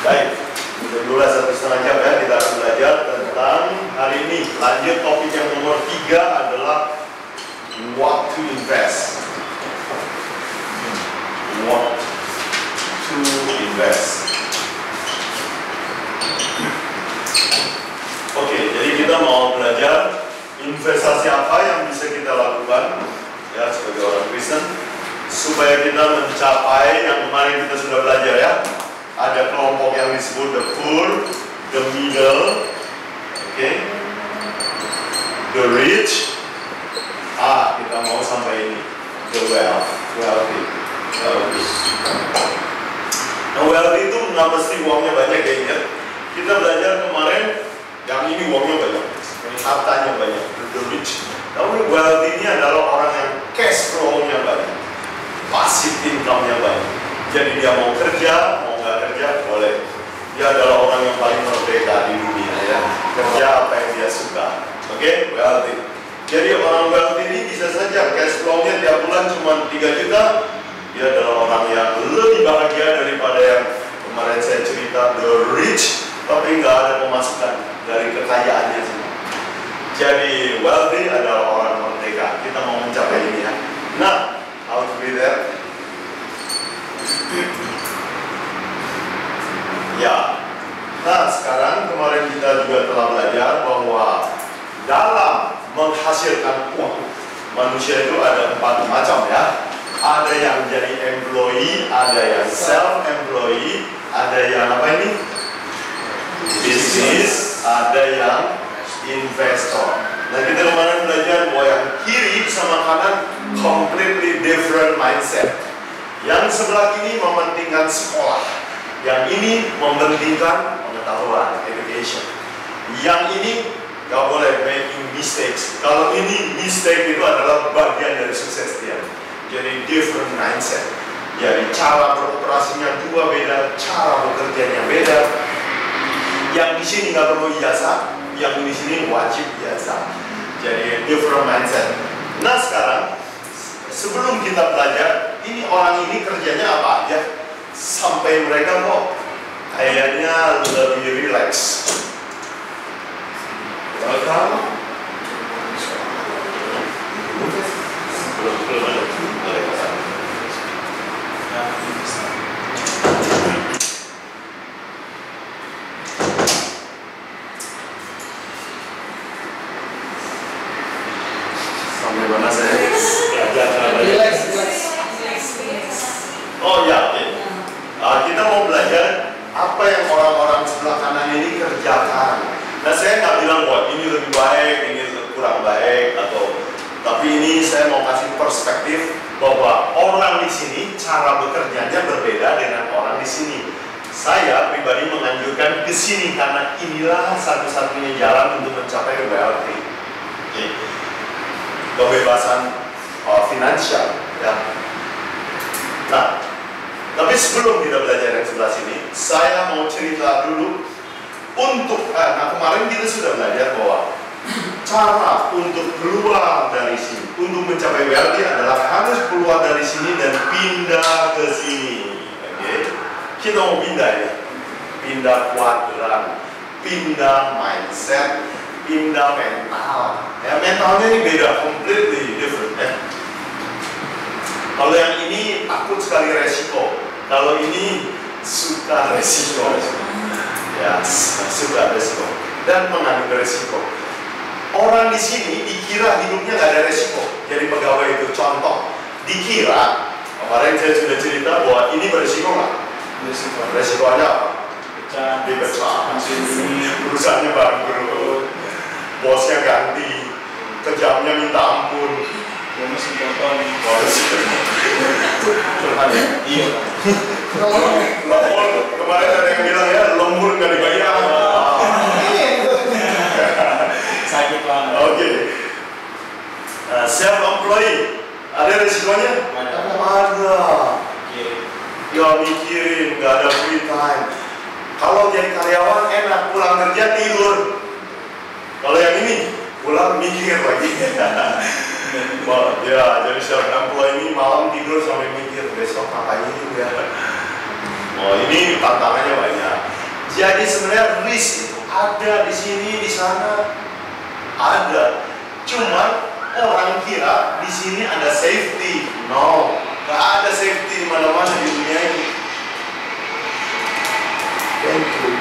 Baik, dulu 1,5 jam ya kita akan belajar tentang hari ini. Lanjut topik yang nomor 3 adalah what to invest. What to invest. Oke, jadi kita mau belajar investasi apa yang bisa kita lakukan ya sebagai orang Kristen supaya kita mencapai yang kemarin kita sudah belajar ya. Ada kelompok yang disebut the poor, the middle, the rich. Kita mau sampai ini, the wealthy. Nah, wealthy itu nggak mesti uangnya banyak ya, ingat. Kita belajar kemarin yang ini uangnya banyak, hartanya banyak, the rich. Tapi wealthy ini adalah orang yang cash flow-nya banyak, passive income-nya banyak. Jadi dia mau kerja, mau nggak kerja, boleh. Dia adalah orang yang paling merdeka di dunia ya. Kerja apa yang dia suka. Wealthy. Jadi orang wealthy ini bisa saja cash flow-nya tiap bulan cuma 3 juta. Dia adalah orang yang lebih bahagia daripada yang kemarin saya cerita the rich, tapi nggak ada pemasukan dari kekayaannya semua. Jadi wealthy adalah orang merdeka. Kita mau mencapai ini ya. Nah, how to be there? Ya, nah sekarang kemarin kita juga telah belajar bahwa dalam menghasilkan uang manusia itu ada 4 macam ya. Ada yang jadi employee, ada yang self-employee, ada yang apa ini? Bisnis, ada yang investor. Nah kita kemarin belajar bahwa yang kiri sama kanan completely different mindset. Yang sebelah kiri mementingkan sekolah, yang ini mementingkan pengetahuan, education. Yang ini gak boleh making mistakes. Kalau ini mistake itu adalah bagian dari sukses dia. Jadi different mindset. Jadi cara beroperasinya dua beda, cara bekerjanya beda. Yang di sini nggak perlu ijazah, yang di sini wajib ijazah. Jadi different mindset. Nah sekarang sebelum kita belajar, ini orang ini kerjanya apa aja sampai mereka kok kayaknya lebih relax. Welcome. Belum ada. Sampai mana saya belajar? Oh ya, oke. Kita mau belajar apa yang orang-orang sebelah kanan ini kerjakan. Nah saya nggak bilang bahwa ini lebih baik, ini kurang baik tapi ini saya mau kasih perspektif bahwa orang di sini cara bekerjanya berbeda dengan orang di sini. Saya pribadi menganjurkan ke sini karena inilah satu-satunya jalan untuk mencapai wealthy. Kebebasan finansial ya. Nah, tapi sebelum kita belajar yang sebelah sini, saya mau cerita dulu untuk kemarin kita sudah belajar bahwa cara untuk keluar dari sini, untuk mencapai wealthy adalah harus keluar dari sini dan pindah ke sini. Kita mau pindah ya, pindah kuadran, pindah mindset, pindah mental. Ya mentalnya ini beda, completely different ya. Kalau yang ini takut sekali resiko, kalau ini suka resiko. Ya, suka resiko dan mengambil resiko. Orang di sini dikira hidupnya nggak ada resiko. Jadi pegawai itu contoh, dikira kemarin saya sudah cerita bahwa ini beresiko nggak? Resikonya dipecat, perusahaannya bangkrut, bosnya ganti, kejamnya minta ampun. Iya. Lembur, kemarin ada yang bilang ya lembur nggak dibayar. Sakit banget. Oke. Self-employed ada resikonya? Ada. Ya mikirin, nggak ada free time. Kalau jadi karyawan enak, pulang kerja tidur. Kalau yang ini pulang mikir lagi. Ya, jadi self-employed ini malam tidur sampai mikir besok ngapain ya. Oh ini tantangannya banyak. Jadi sebenarnya risk itu ada di sini, di sana ada. Cuman orang kira di sini ada safety. No, nggak ada safety di mana-mana di dunia ini. Thank you.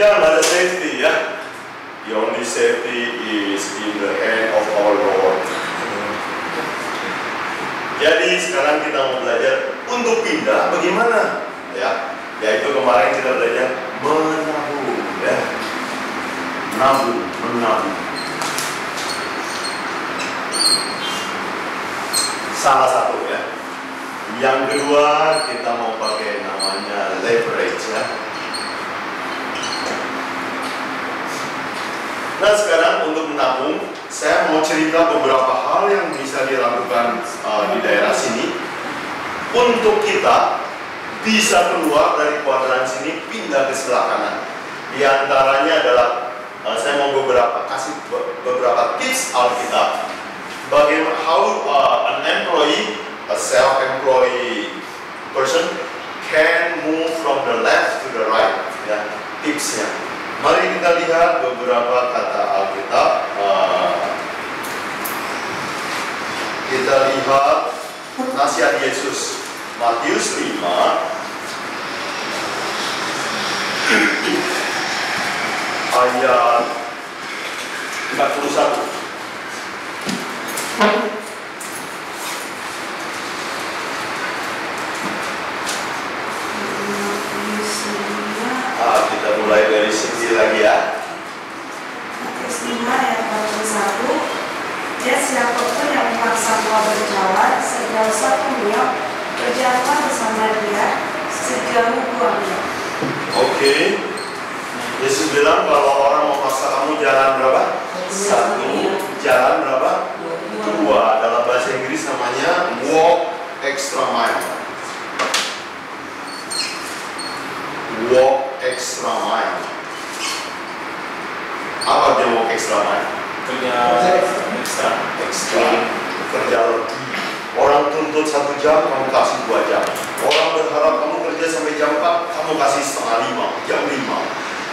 Ya, nggak ada safety ya. The only safety is in the hand of our Lord. Jadi sekarang kita mau belajar untuk pindah bagaimana ya. Yaitu kemarin kita belajar menabung ya. Menabung. Salah satu ya. Yang kedua kita mau pakai namanya leverage ya. Nah sekarang untuk menabung, saya mau cerita beberapa hal yang bisa dilakukan di daerah sini untuk kita bisa keluar dari kuadran sini pindah ke sebelah kanan. Di antaranya adalah saya mau kasih beberapa tips Alkitab bagaimana how an employee, a self-employed person can move from the left to the right ya, tipsnya. Mari kita lihat beberapa kata Alkitab. Kita lihat nasihat Yesus Matius 5 ayat 41. Kita mulai dari sini lagi ya. Matius 5 ayat 41. Ya, siapapun yang memaksa kau berjalan sejauh 1 mil, berjalanlah bersama dia sejauh 2 mil. Oke. Yesus bilang kalau orang memaksa kamu jalan berapa? 1. Jalan berapa? 2. Dalam bahasa Inggris namanya walk extra mile. Walk extra mile. Apa dia walk extra mile? Kerja Extra. Kerja lebih. Orang tuntut 1 jam, kamu kasih 2 jam. Orang berharap kamu kerja sampai jam 4, kamu kasih setengah 5, jam 5.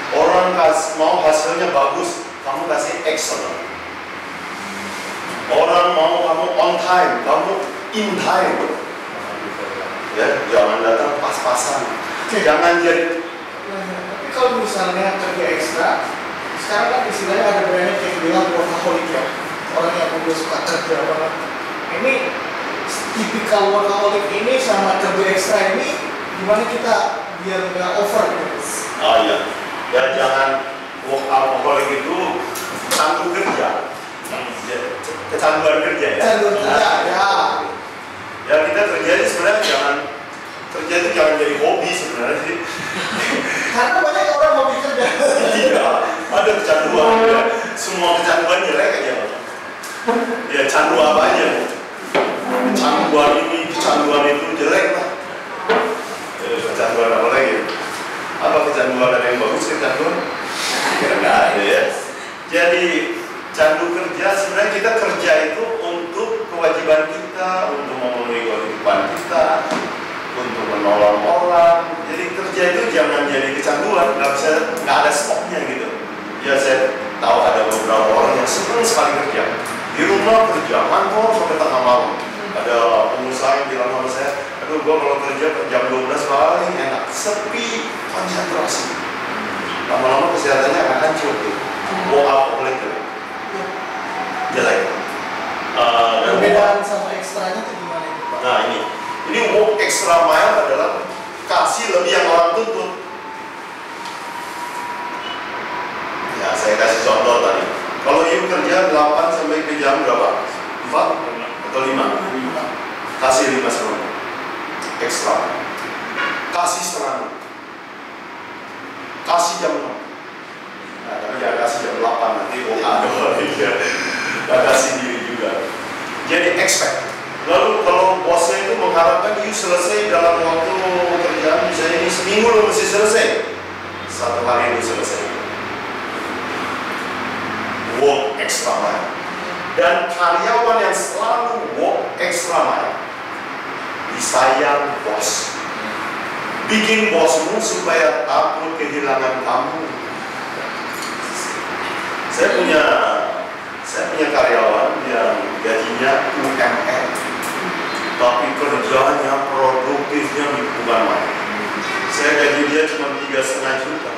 Orang mau hasilnya bagus, kamu kasih excellent. Orang mau kamu on time, kamu in time. Ya, jangan datang pas-pasan. Jangan jadi. Tapi kalau misalnya kerja ekstra, sekarang kan istilahnya ada banyak yang bilang workaholic ya, orang yang udah suka kerja banget. Ini tipikal workaholic ini sama kerja ekstra ini, gimana kita biar nggak over gitu? Oh iya, ya jangan workaholic itu candu kerja, kecanduan kerja ya. Kecanduan kerja ya. Ya kita kerja itu sebenarnya jangan jadi hobi sebenarnya sih. Karena banyak orang hobi kerja. Iya, ada kecanduan ya. Semua kecanduan jelek aja. Ya candu apa aja? Kecanduan ini, kecanduan itu jelek lah. Kecanduan apa lagi? Apa kecanduan ada yang bagus kecanduan? Nggak ada ya. Jadi candu kerja sebenarnya kita kerja itu untuk kewajiban kita, untuk memenuhi kehidupan kita, untuk menolong orang. Jadi kerja itu jangan jadi kecanduan, nggak ada stopnya gitu. Ya saya tahu ada beberapa orang yang senang sekali kerja di rumah, kerja kantor sampai tengah malam. Ada pengusaha yang bilang sama saya, aduh gua kalau kerja jam 12 paling enak, sepi, konsentrasi. Lama-lama kesehatannya akan hancur tuh. Workaholic tuh jelek. Perbedaan sama ekstranya itu gimana itu Pak? Nah ini walk extra mile adalah kasih lebih yang orang tuntut. Ya saya kasih contoh tadi. Kalau ibu kerja 8 sampai ke jam berapa? 4 atau 5? Kasih 5 setengah. Ekstra. Kasih setengah. Kasih jam 6. Nah tapi jangan kasih jam 8 nanti aduh ya. Gak kasih diri juga. Jadi expect. Lalu kalau bosnya itu mengharapkan you selesai dalam waktu kerjaan, misalnya ini seminggu lo mesti selesai, 1 hari itu selesai. Work extra mile. Dan karyawan yang selalu work extra mile disayang bos. bikin bosmu supaya takut kehilangan kamu. Saya punya karyawan yang gajinya UMR, tapi kerjanya produktifnya bukan main. Saya gaji dia cuma 3,5 juta,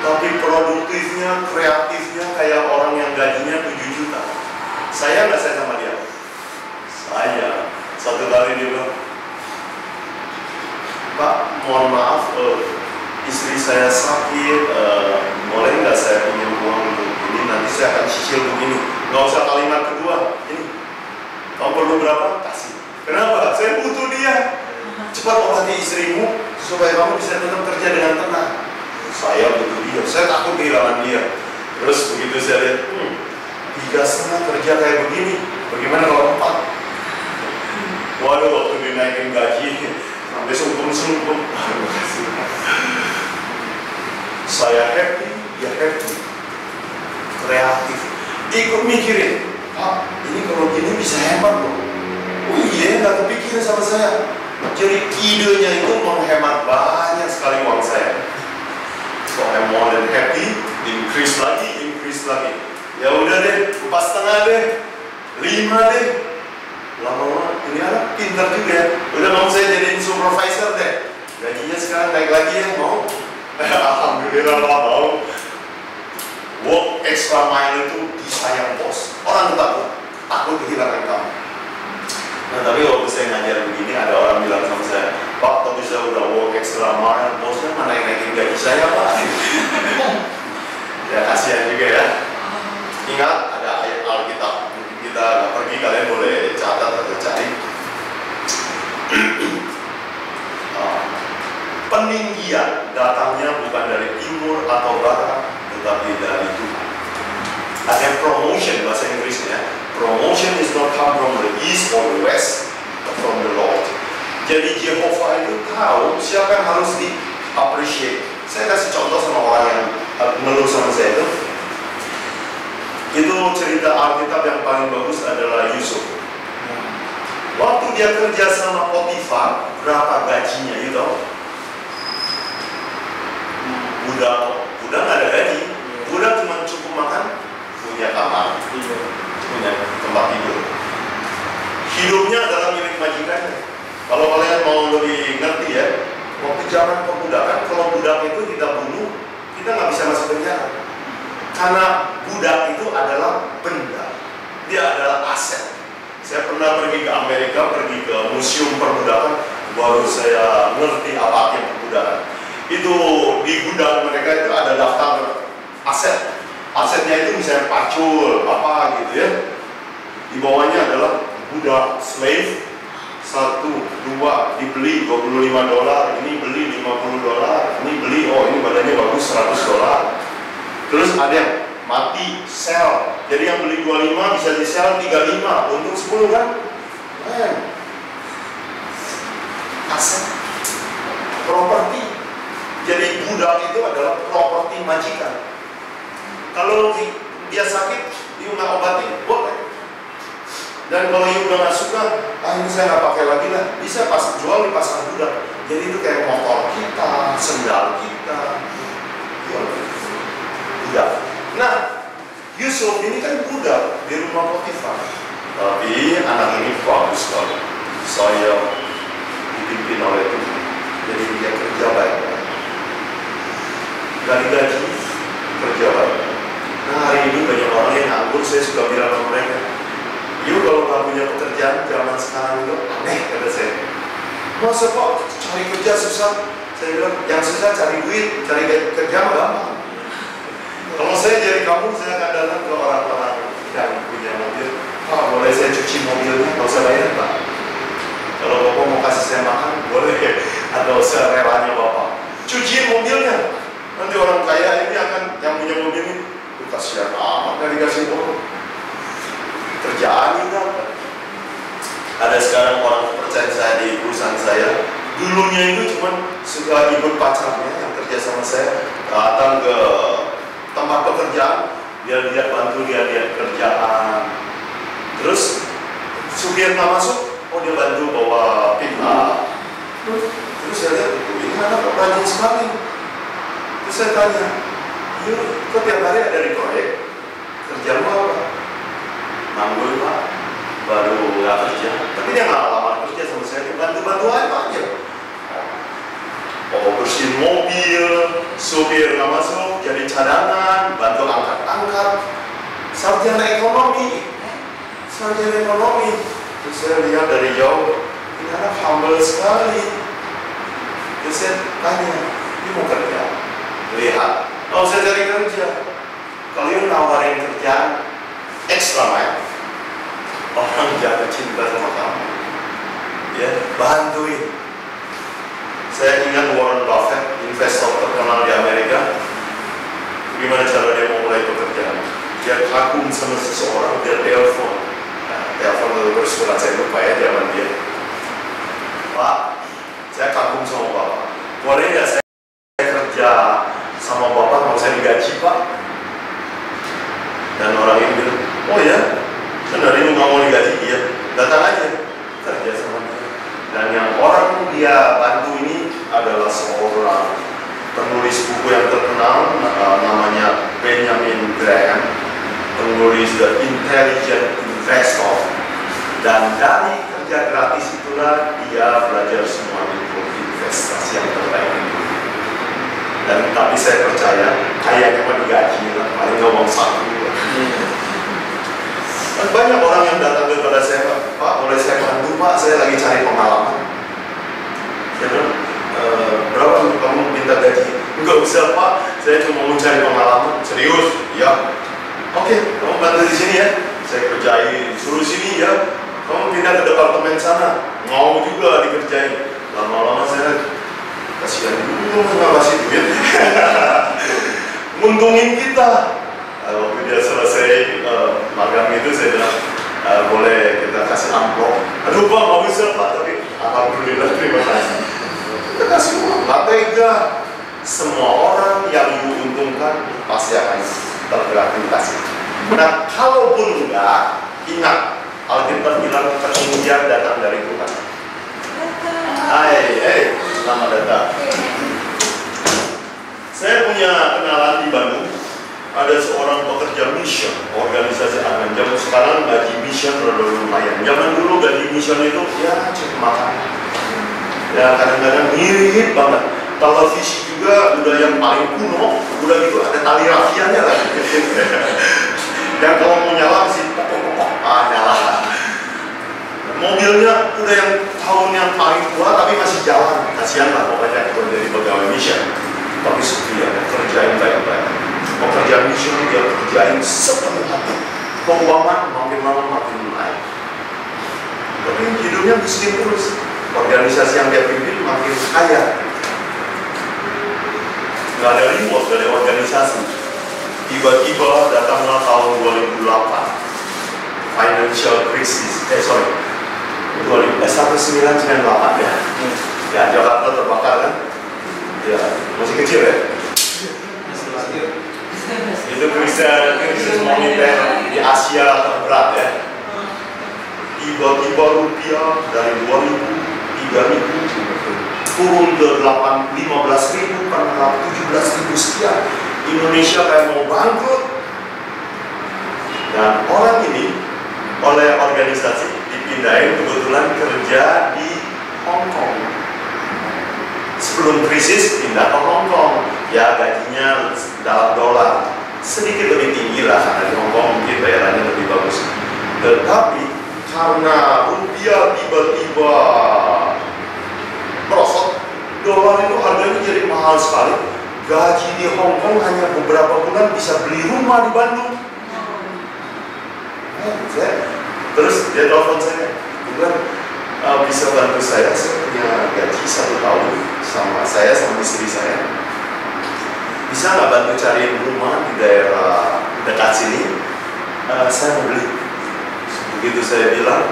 tapi produktifnya, kreatifnya kayak orang yang gajinya 7 juta. Saya nggak saya sama dia. Saya satu kali dia bilang, Pak, mohon maaf, istri saya sakit, boleh nggak saya pinjam uang untuk ini, nanti saya akan cicil begini. Nggak usah kalimat kedua, ini kamu perlu berapa? Kasih. Kenapa? Saya butuh dia. Cepat obati istrimu supaya kamu bisa tetap kerja dengan tenang. Saya butuh dia, saya takut kehilangan dia. Terus begitu saya lihat, 3,5 kerja kayak begini, bagaimana kalau 4? Waduh, waktu dinaikin gaji sampai sungkem-sungkem. Saya happy, dia happy, kreatif, ikut mikirin, Pak, ini kalau gini bisa hemat loh. Oh iya, nggak kepikiran sama saya. Jadi idenya itu menghemat banyak sekali uang saya. So I'm more than happy, increase lagi. Ya udah deh, 4,5 deh, 5 deh. Lama-lama ini anak pintar juga ya. Udah mau saya jadiin supervisor deh. Gajinya sekarang naik lagi ya, mau? Alhamdulillah lah mau. Work extra mile itu disayang bos. Orang takut kehilangan kamu. Nah tapi waktu saya ngajar begini, ada orang bilang sama saya, Pak, tapi saya udah work extra mile, bosnya mana yang naikin gaji saya, Pak? Ya kasihan juga ya. Ingat, ada ayat Alkitab. Kita nggak pergi, kalian boleh catat atau cari. Peninggian datangnya bukan dari timur atau barat, tetapi dari Tuhan. Ada promotion bahasa Inggrisnya. Promotion is not come from the east or the west, but from the Lord. Jadi Jehovah itu tahu siapa yang harus di appreciate. Saya kasih contoh sama orang yang ngeluh sama saya itu. Itu cerita Alkitab yang paling bagus adalah Yusuf. Waktu dia kerja sama Potifar, berapa gajinya itu? Budak nggak ada gaji. Budak cuma cukup makan, punya kamar, punya tempat tidur. Hidupnya adalah milik majikannya. Kalau kalian mau lebih ngerti ya, waktu zaman perbudakan, kalau budak itu kita bunuh, kita nggak bisa masuk penjara. Karena budak itu adalah benda, dia adalah aset. Saya pernah pergi ke Amerika, pergi ke museum perbudakan, baru saya ngerti apa artinya perbudakan. Itu di gudang mereka itu ada daftar aset. Asetnya itu misalnya pacul, apa gitu ya. Di bawahnya adalah budak, slave, 1, 2, dibeli $25, ini beli $50, ini beli, oh ini badannya bagus $100. Terus ada yang mati, sell. Jadi yang beli 25 bisa di sell 35, untung 10 kan? Aset, properti. Jadi budak itu adalah properti majikan. Kalau dia sakit, dia nggak obati, boleh. Dan kalau you udah nggak suka, ini saya nggak pakai lagi lah, bisa pas jual di pasar budak. Jadi itu kayak motor kita, sendal kita, budak. Nah, Yusuf ini kan budak di rumah Potifar, tapi anak ini bagus sekali. Saya dipimpin oleh Tuhan, jadi dia kerja baik-baik. Dari gaji kerja baik. Nah hari ini banyak orang yang nganggur, saya suka bilang sama mereka, yuk kalau nggak punya pekerjaan zaman sekarang itu aneh kata saya. Masa kok cari kerja susah? Saya bilang yang susah cari duit, cari kerja mah gampang. Kalau saya jadi kamu, saya akan datang ke orang-orang yang punya mobil. Pak, boleh saya cuci mobilnya? Nggak usah bayar Pak. Kalau Bapak mau kasih saya makan, boleh. Atau serelanya Bapak cuciin mobilnya. Nanti orang kaya ini akan yang punya mobil ini, kasihan amat nggak dikasih uang. Kerjaan ini dapat. Ada sekarang orang percaya saya di perusahaan saya. Dulunya itu cuma suka ikut pacarnya yang kerja sama saya, datang ke tempat pekerjaan, dia lihat bantu, dia lihat kerjaan. Terus supir nggak masuk, oh dia bantu bawa pick up. Terus saya lihat, ini anak rajin sekali. Terus saya tanya, kok tiap hari ada di proyek? Kerja lu apa? Nganggur Pak, baru nggak kerja. Tapi dia nggak lamar kerja sama saya, bantu-bantu aja. Oh, bersihin mobil, supir nggak masuk, jadi cadangan, bantu angkat-angkat. Sarjana ekonomi. Terus saya lihat dari jauh, ini anak humble sekali. Terus saya tanya, ini mau kerja? Lihat, kalau saya cari kerja, kalau you nawarin kerjaan ekstra mile, orang jatuh cinta sama kamu, ya bantuin. Saya ingat Warren Buffett, investor terkenal di Amerika. Gimana cara dia mau mulai pekerjaan? Dia kagum sama seseorang, dia telepon itu bersurat, saya lupa ya zaman dia. Pak, saya kagum sama Bapak. Boleh ya saya kerja sama Bapak, mau saya digaji Pak? Dan orang ini bilang, oh ya, benar ini nggak mau digaji? Iya, datang aja, kerja sama dia. Dan yang orang dia bantu ini adalah seorang penulis buku yang terkenal, namanya Benjamin Graham, penulis The Intelligent Investor. Dan dari kerja gratis itulah dia belajar semua ilmu investasi yang terbaik. Dan tapi saya percaya kayaknya mah digaji lah, paling ngomong satu. Dan banyak orang yang datang kepada saya, Pak, boleh saya bantu Pak, saya lagi cari pengalaman. Saya bilang, berapa kamu minta gaji? Enggak usah Pak, saya cuma mau cari pengalaman. Serius? Ya. Oke, kamu bantu di sini ya. Saya kerjain, suruh sini ya. Kamu pindah ke departemen sana, mau juga dikerjain. Lama-lama saya kasihan dulu nggak kasih duit. Nguntungin kita. Waktu dia selesai magang itu saya bilang, boleh kita kasih amplop. Aduh Pak, nggak bisa Pak, tapi alhamdulillah terima kasih. Kita kasih uang, nggak tega. Semua orang yang diuntungkan pasti akan tergratifikasi. Nah, kalaupun enggak, ingat Alkitab bilang kemudian datang dari Tuhan. Hai, selamat datang. Saya punya kenalan di Bandung. Ada seorang pekerja mission, organisasi Advent. Sekarang gaji mission rada lumayan. Zaman dulu gaji mission itu ya cek makan. Ya kadang-kadang mirip banget. Televisi juga udah yang paling kuno, udah gitu ada tali rafianya lagi. Dan kalau mau nyala sih, nyala. Mobilnya udah yang tahun yang paling tua tapi masih jalan. Kasihan lah pokoknya kalau jadi pegawai mission. Tapi setia, kerjain baik-baik. Pekerjaan mission dia kerjain sepenuh hati. Keuangan makin lama makin naik. Tapi hidupnya miskin terus. Organisasi yang dia pimpin makin kaya. Gak ada reward dari organisasi. Tiba-tiba datanglah tahun 2008, financial crisis. 1998 ya. Ya Jakarta terbakar kan? Ya masih kecil ya. Itu krisis moneter di Asia terberat ya. Tiba-tiba rupiah dari 2.000, 3.000 turun ke 15.000, pernah 17.000 sekian. Indonesia kayak mau bangkrut. Dan orang ini oleh organisasi dipindahin kebetulan kerja di Hong Kong. Sebelum krisis pindah ke Hong Kong, ya gajinya dalam dolar, sedikit lebih tinggi lah karena di Hong Kong mungkin bayarannya lebih bagus. Tetapi karena rupiah tiba-tiba merosot, dolar itu harganya jadi mahal sekali. Gaji di Hong Kong hanya beberapa bulan bisa beli rumah di Bandung. Terus dia telepon saya, bilang bisa bantu saya punya gaji 1 tahun sama saya sama istri saya. Bisa nggak bantu cariin rumah di daerah dekat sini? Saya mau beli. Begitu saya bilang,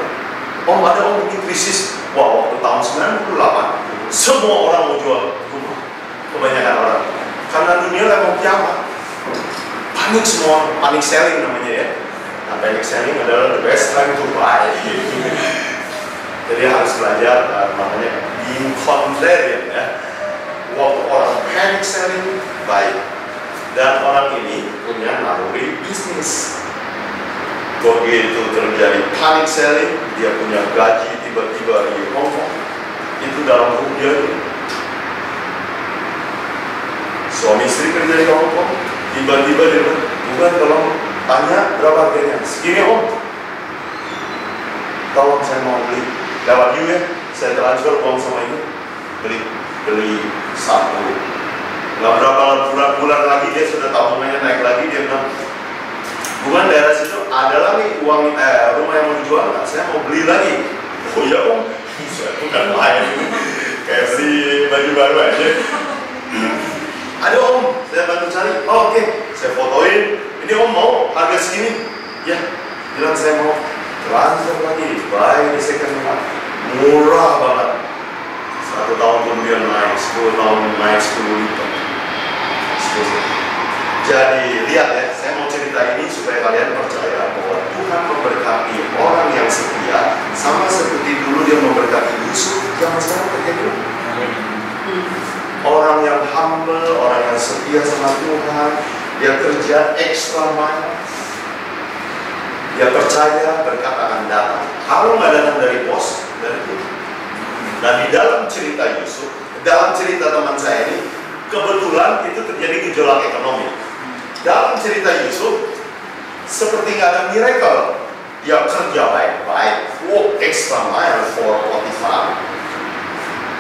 ada mungkin krisis. Wah, waktu tahun 98 semua orang mau jual rumah, kebanyakan orang. Karena dunia lagi mau kiamat. Panik semua, panic selling namanya ya. Nah, panic selling adalah the best time to buy. Jadi harus belajar namanya being contrarian ya. Waktu orang panic selling, baik. Dan orang ini punya naluri bisnis. Begitu terjadi panic selling, dia punya gaji tiba-tiba di Hong Kong. Itu dalam rupiah. Suami istri kerja di Hong Kong, tiba-tiba dia bilang, bukan tolong tanya berapa harganya. Segini om, tolong saya mau beli lewat you ya, saya transfer uang sama ini, beli satu. Nggak berapa bulan lagi dia sudah tabungannya naik lagi, dia bilang, bukan daerah situ adalah nih uang rumah yang mau dijual, nggak? Saya mau beli lagi. Oh ya om, saya bukan main, kayak beli baju baru aja. Ada om, saya bantu cari. Oh, oke, saya fotoin. Ini om mau harga segini? Ya, bilang saya mau transfer lagi. Buy di second hand, murah banget. 1 tahun kemudian naik, 10 tahun naik 10 lipat. Jadi lihat ya, saya mau cerita ini supaya kalian percaya bahwa Tuhan memberkati orang yang setia, sama seperti dulu dia memberkati Yusuf, zaman sekarang terjadi. Orang yang humble, orang yang setia sama Tuhan, dia kerja extra mile, dia percaya berkat akan datang. Kalau nggak datang dari bos, dari Tuhan. Dan di dalam cerita Yusuf, dalam cerita teman saya ini, kebetulan itu terjadi gejolak ekonomi. Dalam cerita Yusuf, seperti nggak ada miracle, dia kerja baik-baik, work extra mile for Potifar.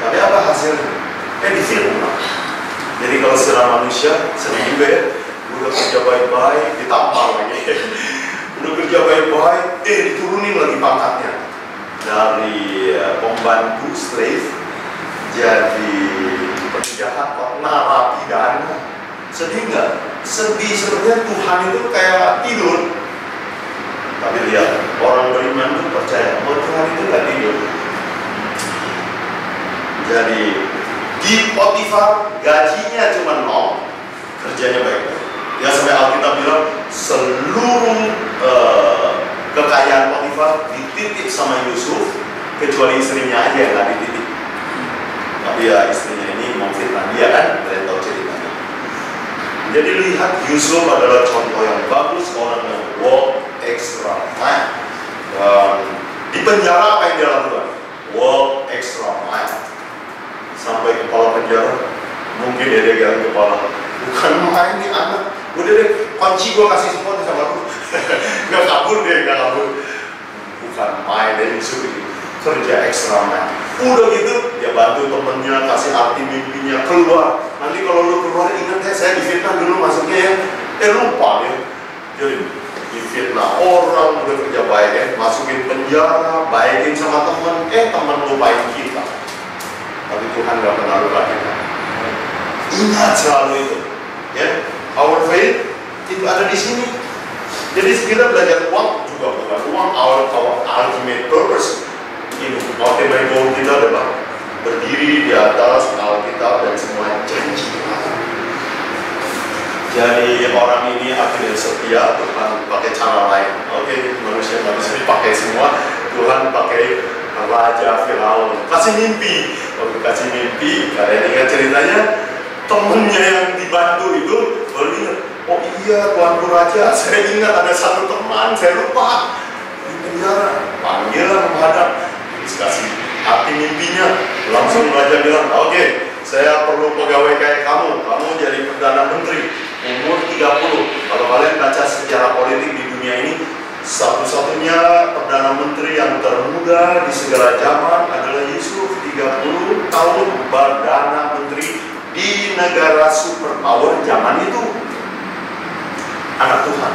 Tapi apa hasilnya? Di film. Jadi kalau secara manusia, sedih juga ya. Udah kerja baik-baik, ditampar lagi. Udah kerja baik-baik, diturunin lagi pangkatnya. Dari pembantu, slave, jadi penjahat, narapidana. Sedih nggak? Sedih sebenarnya. Tuhan itu kayak tidur. Tapi lihat, orang beriman itu percaya bahwa Tuhan itu nggak tidur. Jadi di Potifar gajinya cuma 0, kerjanya baik-baik. Ya sampai Alkitab bilang seluruh kekayaan Potifar dititip sama Yusuf, kecuali istrinya aja yang nggak dititip. Tapi ya istrinya ini memfitnah dia kan, kalian tahu ceritanya. Jadi lihat, Yusuf adalah contoh yang bagus, orang yang work extra mile. Di penjara apa yang dia lakukan? Work extra mile. Sampai kepala penjara, mungkin dia pegang kepala, bukan main nih anak, udah deh kunci gue kasih semua sama lu. Nggak kabur, bukan main deh. Yusuf ini kerja ekstra main. Udah gitu dia bantu temennya, kasih arti mimpinya, keluar. Nanti kalau lu keluar ingat ya, saya difitnah dulu masuknya ya, lupa ya. Jadi difitnah orang, udah kerja baik ya, masukin penjara, baikin sama temen, temen lupain kita. Tapi Tuhan gak pernah lupa kita. Ingat selalu itu, ya. Our faith itu ada di sini. Jadi kita belajar uang juga bukan uang. Our ultimate purpose, ini ultimate goal kita adalah berdiri di atas Alkitab dan semua janji Tuhan. Jadi orang ini akhirnya setia, Tuhan pakai cara lain. Oke, manusia nggak bisa dipakai semua. Tuhan pakai Raja Firaun, kasih mimpi. Waktu kasih mimpi, kalian ingat ceritanya, temennya yang dibantu itu baru ingat, oh iya Tuanku Raja, saya ingat ada satu teman, saya lupa di penjara, panggillah menghadap, kasih arti mimpinya. Langsung Raja bilang, oke, saya perlu pegawai kayak kamu jadi Perdana Menteri, umur 30. Kalau kalian baca sejarah politik di dunia ini, satu-satunya Perdana Menteri yang termuda di segala zaman adalah Yusuf, 30 tahun Perdana Menteri di negara superpower zaman itu. Anak Tuhan.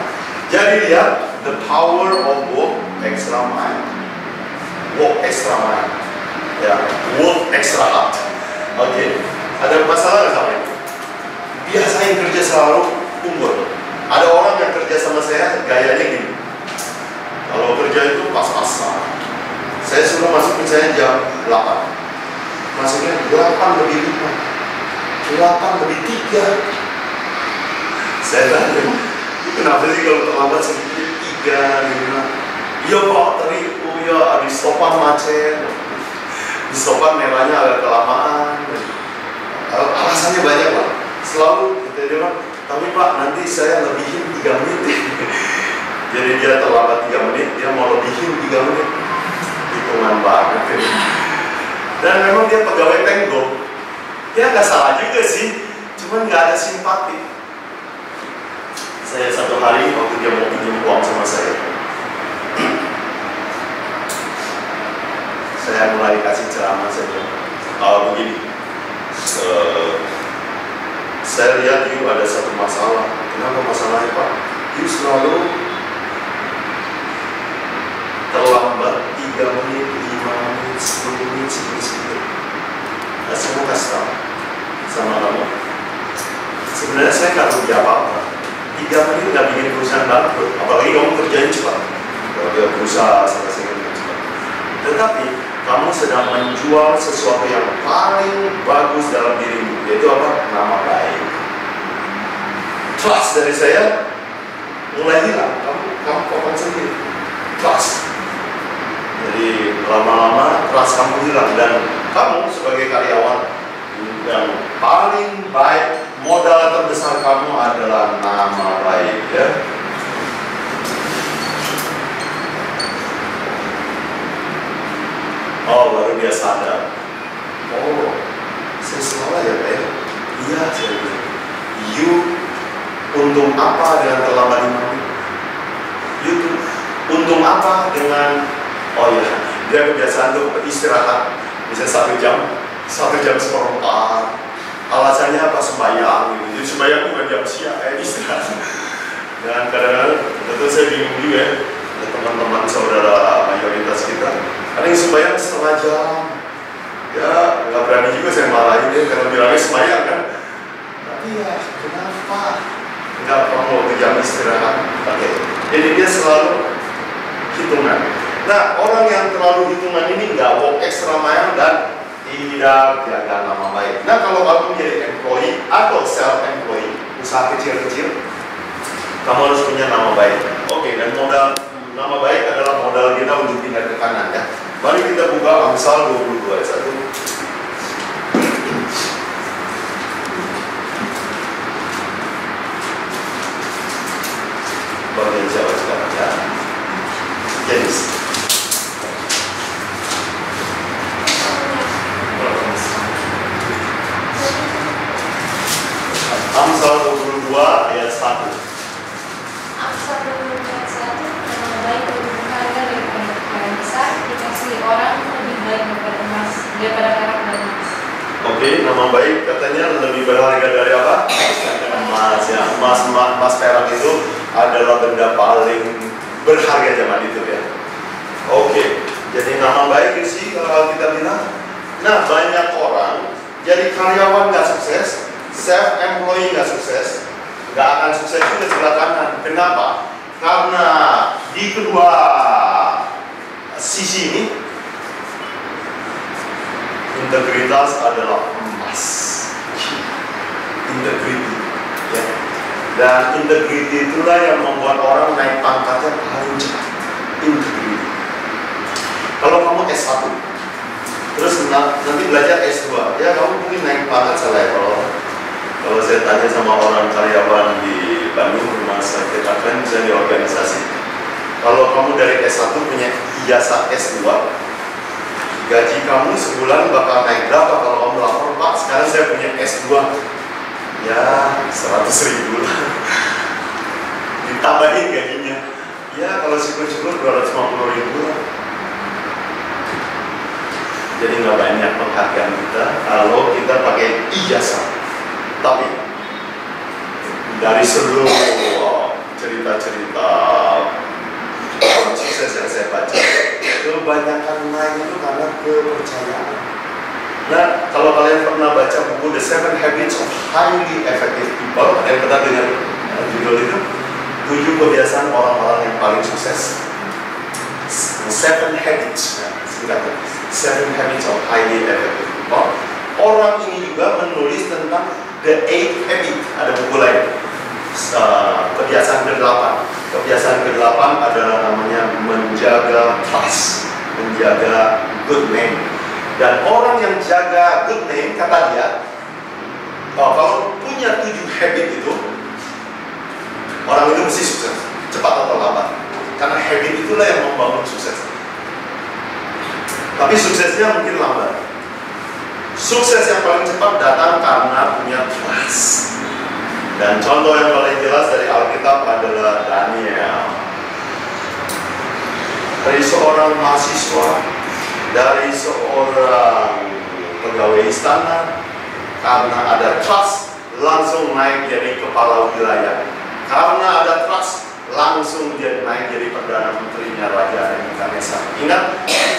Jadi lihat, the power of work extra mile. Work extra mile. Ya, work extra hard. Oke. Ada masalah nggak sama ini? Biasain kerja selalu unggul. Ada orang yang kerja sama saya gayanya gini. Kalau kerja itu pas-pasan. Saya suruh masuk misalnya jam 8. Masuknya 8 lebih 5. 8 lebih 3. Saya tanya, kenapa sih kalau terlambat sedikit 3, 5? Iya Pak, tadi ya habis topan macet. Di sopan merahnya agak kelamaan. Alasannya banyak lah. Selalu kita bilang, tapi Pak nanti saya lebihin 3 menit. Jadi dia terlambat 3 menit, dia mau lebihin 3 menit. Hitungan banget. Dan memang dia pegawai Pemko. Dia nggak salah juga sih, cuman nggak ada simpati. Saya satu hari waktu dia mau pinjam uang sama saya mulai kasih ceramah saja. Begini, saya lihat you ada satu masalah. Kenapa masalahnya Pak? You selalu terlambat 3 menit, 5 menit, 10 menit, 10 menit. Saya mau kasih tahu sama kamu. Sebenarnya saya nggak rugi apa-apa. 3 menit nggak bikin perusahaan bangkrut. Apalagi kamu kerjain cepat. Kalau dia berusaha selesaikan dengan cepat. Tetapi kamu sedang menjual sesuatu yang paling bagus dalam dirimu, yaitu apa? Nama baik. Trust dari saya mulai hilang. Kamu potong sendiri. Trust. Jadi lama-lama trust kamu hilang, dan kamu sebagai karyawan yang paling baik, modal terbesar kamu adalah nama baik, ya. Oh, baru dia sadar. Oh, saya salah ya Pak? Iya, saya bilang. You untung apa dengan terlambat 5 menit? You untung apa dengan, oh ya, dia kebiasaan tuh istirahat bisa 1 jam, 1 jam seperempat. Alasannya apa? Sembahyang gitu. Jadi sembahyang bukan jam siang, istirahat. Dan kadang-kadang tentu saya bingung juga ya, teman-teman saudara mayoritas kita ada yang sembahyang setengah jam. Ya nggak berani juga saya marahin dia karena bilangnya sembahyang kan. Tapi ya kenapa nggak kamu waktu jam istirahat? Oke. Jadi dia selalu hitungan. Nah, orang yang terlalu hitungan ini nggak work extra mile dan tidak jaga nama baik. Nah, kalau kamu jadi employee atau self-employee, usaha kecil-kecil, kamu harus punya nama baik. Oke, dan modal nama baik adalah modal kita untuk pindah ke kanan, ya. Mari kita buka Amsal 22 ayat 1. Bagian Jawa sekarang, ya. Jenis. Amsal 22 ayat 1. Amsal 22 ayat 1, nama baik lebih berharga daripada perkara besar, dikasih orang lebih baik daripada emas, daripada perak dan emas. Oke, nama baik katanya lebih berharga dari apa? Emas, ya. Emas perak itu adalah benda paling berharga zaman itu, ya. Oke, jadi nama baik sih kalau kita bilang. Nah, banyak orang jadi karyawan nggak sukses, self-employee nggak sukses, nggak akan sukses juga sebelah kanan. Kenapa? Karena di kedua sisi ini integritas adalah emas. Integriti, ya. Dan integriti itulah yang membuat orang naik pangkatnya paling cepat. Integriti. Kalau kamu S1, terus nanti belajar S2, ya kamu mungkin naik pangkat selevel. Kalau saya tanya sama orang karyawan di Bandung, rumah sakit Advent, misalnya di organisasi, kalau kamu dari S1 punya ijazah S2, gaji kamu sebulan bakal naik berapa? Kalau kamu lapor, Pak, sekarang saya punya S2, ya 100.000 lah. Ditambahin gajinya, ya kalau syukur-syukur 250.000 lah. Jadi nggak banyak penghargaan kita kalau kita pakai ijazah. Tapi dari seluruh cerita-cerita orang sukses yang saya baca, kebanyakan naik itu karena kepercayaan. Nah, kalau kalian pernah baca buku The 7 Habits of Highly Effective People, ada yang pernah dengar judul itu? 7 kebiasaan orang-orang yang paling sukses. 7 Habits, ya, singkatnya. 7 Habits of Highly Effective People. Orang ini juga menulis tentang The 8 Habit. Ada buku lain, kebiasaan ke-8. Kebiasaan ke-8 adalah namanya menjaga trust, menjaga good name. Dan orang yang jaga good name, kata dia, kalau punya 7 habit itu, orang itu mesti sukses, cepat atau lambat. Karena habit itulah yang membangun sukses. Tapi suksesnya mungkin lambat. Sukses yang paling cepat datang karena punya trust. Dan contoh yang paling jelas dari Alkitab adalah Daniel. Dari seorang mahasiswa, dari seorang pegawai istana, karena ada trust, langsung naik jadi kepala wilayah. Karena ada trust, langsung dia naik jadi Perdana Menterinya Raja Nebukadnezar. Ingat,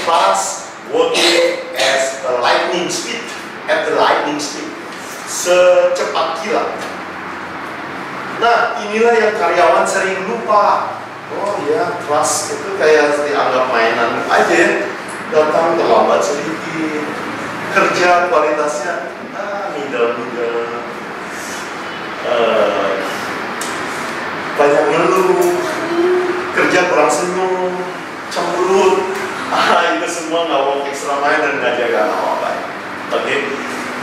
trust working as a lightning speed, at the lightning speed, secepat kilat. Nah, inilah yang karyawan sering lupa. Oh ya, trust itu kayak dianggap mainan aja ya. Datang terlambat sedikit, kerja kualitasnya middle-middle, banyak ngeluh, kerja kurang senyum, cemberut. Itu semua nggak work extra mile dan nggak jaga nama baik. Oke,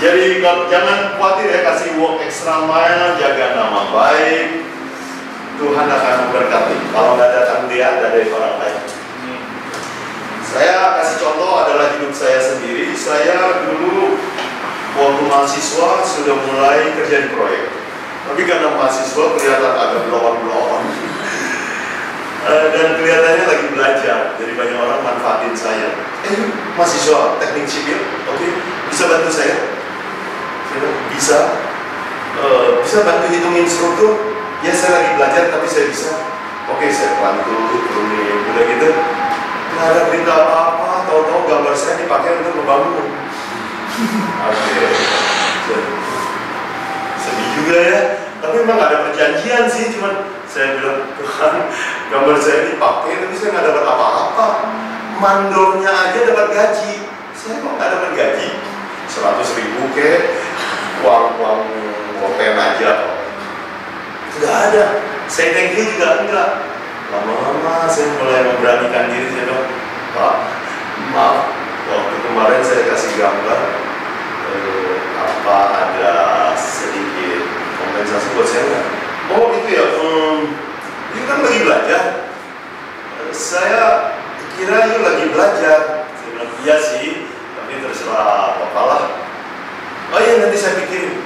jadi jangan khawatir ya, kasih work extra mile, jaga nama baik, Tuhan akan memberkati. Kalau nggak datang dia, ada dari orang lain. Saya kasih contoh adalah hidup saya sendiri. Saya dulu waktu mahasiswa sudah mulai kerja di proyek. Tapi karena mahasiswa kelihatan agak belokon-belokon. Dan kelihatannya lagi belajar, jadi banyak orang manfaatin saya. Mahasiswa teknik sipil, oke, bisa bantu saya? Bisa. Bisa bantu hitungin struktur? Ya, saya lagi belajar, tapi saya bisa. Oke, saya bantu, turunin, udah gitu. Nggak ada berita apa-apa, tahu-tahu gambar saya dipakai untuk membangun. Oke, sedih juga ya. Tapi memang nggak ada perjanjian sih, cuman saya bilang, Tuhan, gambar saya dipakai, tapi saya nggak dapat apa-apa. Mandornya aja dapat gaji, saya kok nggak dapat gaji? 100.000 ke, uang kopen aja. Nggak ada. Saya thank you juga enggak. Lama-lama saya mulai memberanikan diri. Saya bilang, Pak, maaf, waktu kemarin saya kasih gambar, apa ada sedikit kompensasi buat saya nggak? Oh itu ya, ini kan lagi belajar. Saya kira you lagi belajar. Saya bilang, iya sih, tapi terserah Bapak lah. Oh iya, nanti saya pikirin.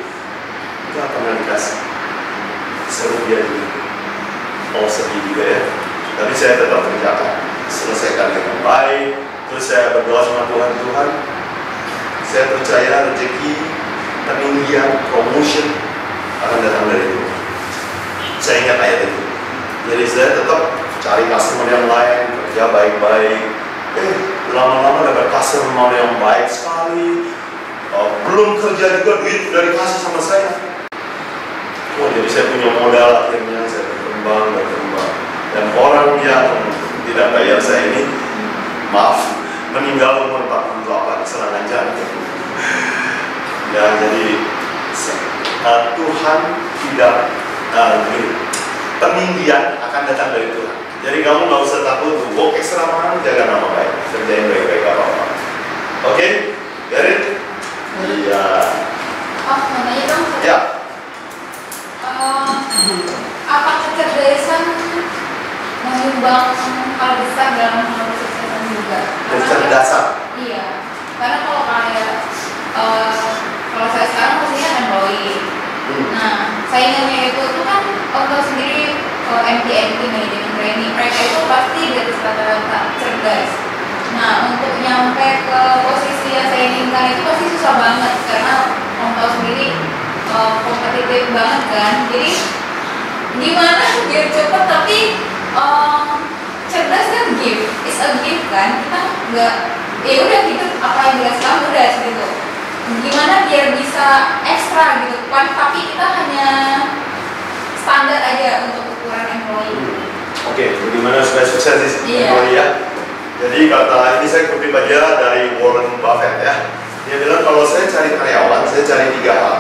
Itu akan dikasih. Seru dia juga. Oh sedih juga ya. Tapi saya tetap kerjakan, selesaikan dengan baik. Terus saya berdoa sama Tuhan, Tuhan, saya percaya rezeki, peninggian, promotion akan datang dari Tuhan. Saya ingat ayat itu. Jadi saya tetap cari customer yang lain, kerja baik-baik. Lama-lama dapat customer yang baik sekali. Belum kerja juga duit udah dikasih sama saya. Oh, jadi saya punya modal, akhirnya saya berkembang. Dan orang yang tidak bayar saya ini, maaf, meninggal umur 48, serangan jantung. Ya, jadi Tuhan tidak peninggian akan datang dari Tuhan. Jadi kamu nggak usah takut, work extra mile, jaga nama baik, kerjain baik-baik apa-apa. Oke, Garin? Iya. Oh, namanya dong. Ya. Apa kecerdasan menyumbang hal besar dalam hal kesuksesan juga? Kecerdasan. Iya, karena kalau kayak kalau saya sekarang posisinya employee. Nah, saingannya itu kan orang sendiri MT manajemen training, mereka itu pasti di atas rata-rata cerdas. Nah, untuk nyampe ke posisi yang saya inginkan itu pasti susah banget karena orang tahu sendiri kompetitif banget kan. Jadi gimana biar cepet tapi cerdas kan gift, it's a gift kan. Kita nggak, ya udah gitu apa yang dikasih udah gitu. Gimana biar bisa ekstra gitu kan, tapi kita hanya standar aja untuk ukuran employee. Oke, bagaimana supaya sukses di employee ya? Jadi kata ini saya kutip aja dari Warren Buffett ya. Dia bilang kalau saya cari karyawan, saya cari 3 hal.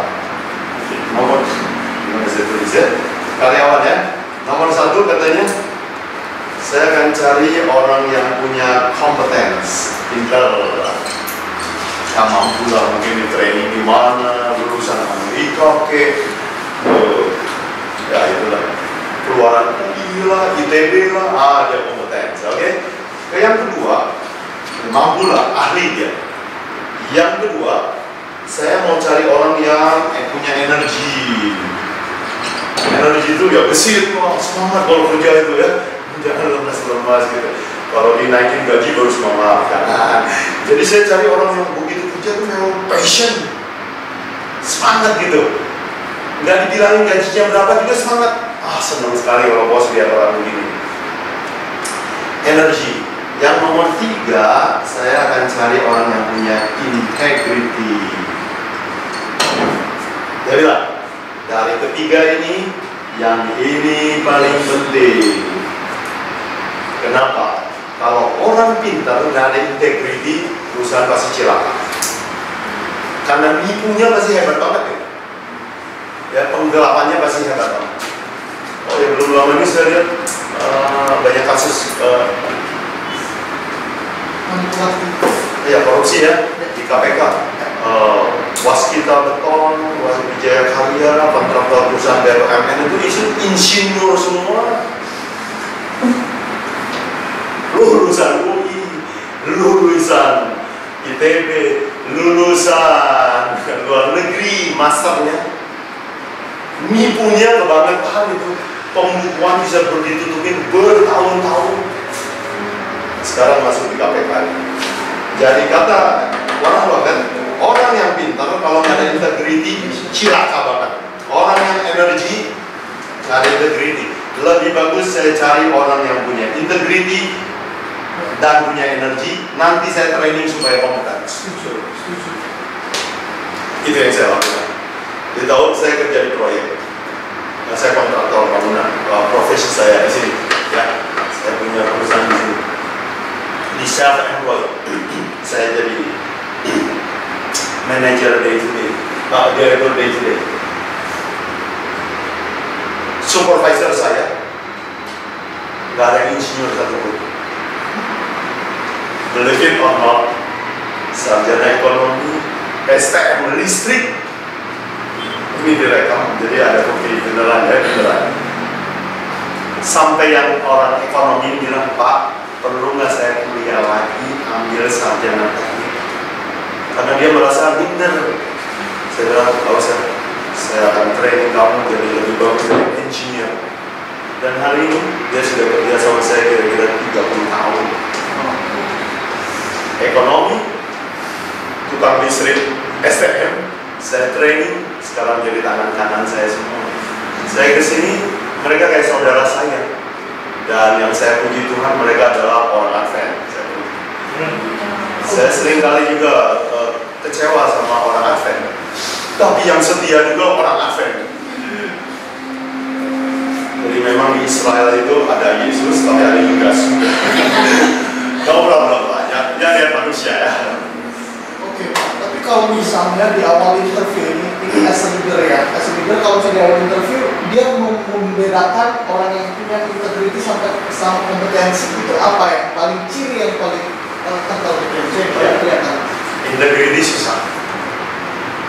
Nomor, gimana saya tulis ya? Karyawan ya. Nomor 1 katanya, saya akan cari orang yang punya competence, pintar. mampu lah mungkin di training di mana, lulusan Amerika ya itulah keluaran UI lah, ITB lah, ada kompetensi, oke? Yang kedua, mampu lah, ahli dia. Yang kedua, saya mau cari orang yang punya energi. Energi itu ya gesit, semangat kalau kerja itu ya, jangan lemas-lemas gitu. Kalau dinaikin gaji baru semangat, jangan. Jadi saya cari orang yang begitu kerja tuh memang passion, semangat gitu. Nggak dibilangin gajinya berapa juga semangat. Senang sekali kalau bos lihat orang begini. Energi. Yang nomor 3, saya akan cari orang yang punya integrity. Jadi lah, dari ketiga ini, yang ini paling penting. Kenapa? Kalau orang pintar nggak ada integrity, perusahaan pasti celaka. Karena nipunya pasti hebat banget ya. Ya, penggelapannya pasti hebat banget. Oh ya, belum lama ini saya lihat banyak kasus ya korupsi ya di KPK. Waskita Beton, Wijaya Karya, kontraktor perusahaan BUMN itu isi insinyur semua. Lulusan UI, lulusan ITB, lulusan luar negeri, masternya. Nipunya kebangetan itu. Pembukuan bisa ditutupin bertahun-tahun. Sekarang masuk di KPK. Jadi kata orang yang pintar kalau nggak ada integrity cilaka banget. Orang yang energi nggak ada integrity. Lebih bagus saya cari orang yang punya integrity dan punya energi. Nanti saya training supaya kompeten. Itu yang saya lakukan. Di tahun saya kerja di proyek. Saya kontraktor bangunan. Profesi saya di sini. Ya, saya punya perusahaan di sini. Di self employed. Saya jadi manager day to day, director day to day. Supervisor saya nggak ada insinyur satupun. Believe it or not, sarjana ekonomi, STM listrik, ini direkam, jadi ada bukti beneran ya, beneran. Sampai yang orang ekonomi bilang, Pak, perlu nggak saya kuliah lagi ambil sarjana teknik? Karena dia merasa benar. Saya bilang, nggak usah, saya akan training kamu jadi lebih bagus dari engineer. Dan hari ini dia sudah kerja sama saya kira-kira 30 tahun. Ekonomi, tukang listrik, STM, saya training, sekarang jadi tangan kanan saya semua. Saya kesini, mereka kayak saudara saya. Dan yang saya puji Tuhan, mereka adalah orang Advent. Saya sering kali juga kecewa sama orang Advent. Tapi yang setia juga orang Advent. Jadi memang di Israel itu ada Yesus, tapi ada Yudas. Kamu belum banyak, ya lihat manusia ya. Oke, tapi kalau misalnya di awal interview ini as a leader ya, as a leader kalau misalnya di awal interview dia membedakan orang yang punya integrity sampai sama kompetensi itu apa ya? Paling ciri yang paling kental gitu, yang paling kelihatan. Integrity susah.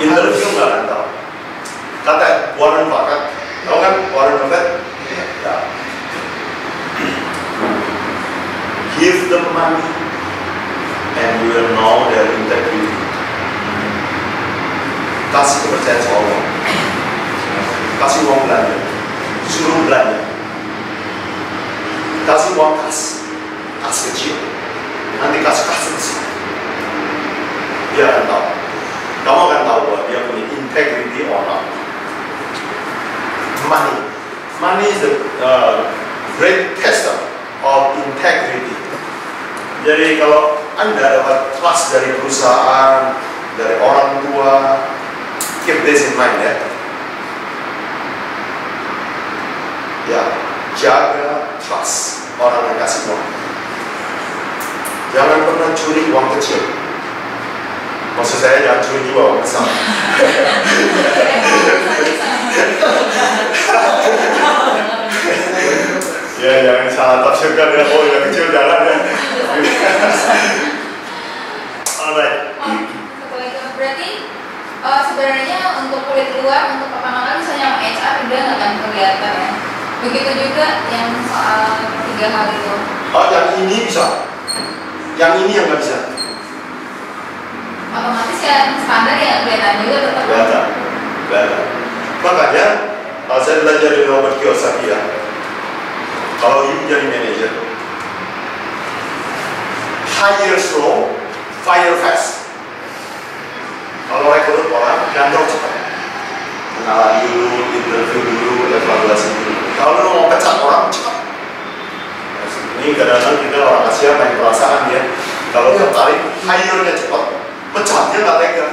Interview nggak akan tahu. Kata Warren Buffett, tahu kan Warren Buffett? Ya. Give them money and you will know their integrity. Kasih kepercayaan sama Allah. Kasih uang belanja, suruh belanja. Kasih uang kas kecil. Nanti kasih besar. Dia akan tahu. Kamu akan tahu bahwa dia punya integrity or not. Money is the great tester of integrity. Jadi kalau Anda dapat trust dari perusahaan, dari orang tua, keep this in mind ya. Ya, jaga trust orang yang kasih uang. Jangan pernah curi uang kecil. Maksud saya jangan curi juga uang besar. Ya, jangan salah tafsirkan ya. Oh, yang kecil jangan ya. Alright. Satu lagi Begitu juga yang soal 3 hal itu. Oh, yang ini bisa. Yang ini yang nggak bisa. Otomatis yang standar ya kelihatan juga tetap. Kelihatan. Makanya saya belajar dari Robert Kiyosaki ya. Kalau you jadi manajer, hire slow, fire fast. Kalau rekrut orang, gantung cepat. Kenalan dulu, interview dulu, evaluasi dulu. Kalau lo mau pecat orang, cepat. Ini kadang-kadang kita orang Asia main perasaan ya. Kalau tertarik, hire-nya cepat, pecatnya nggak tega.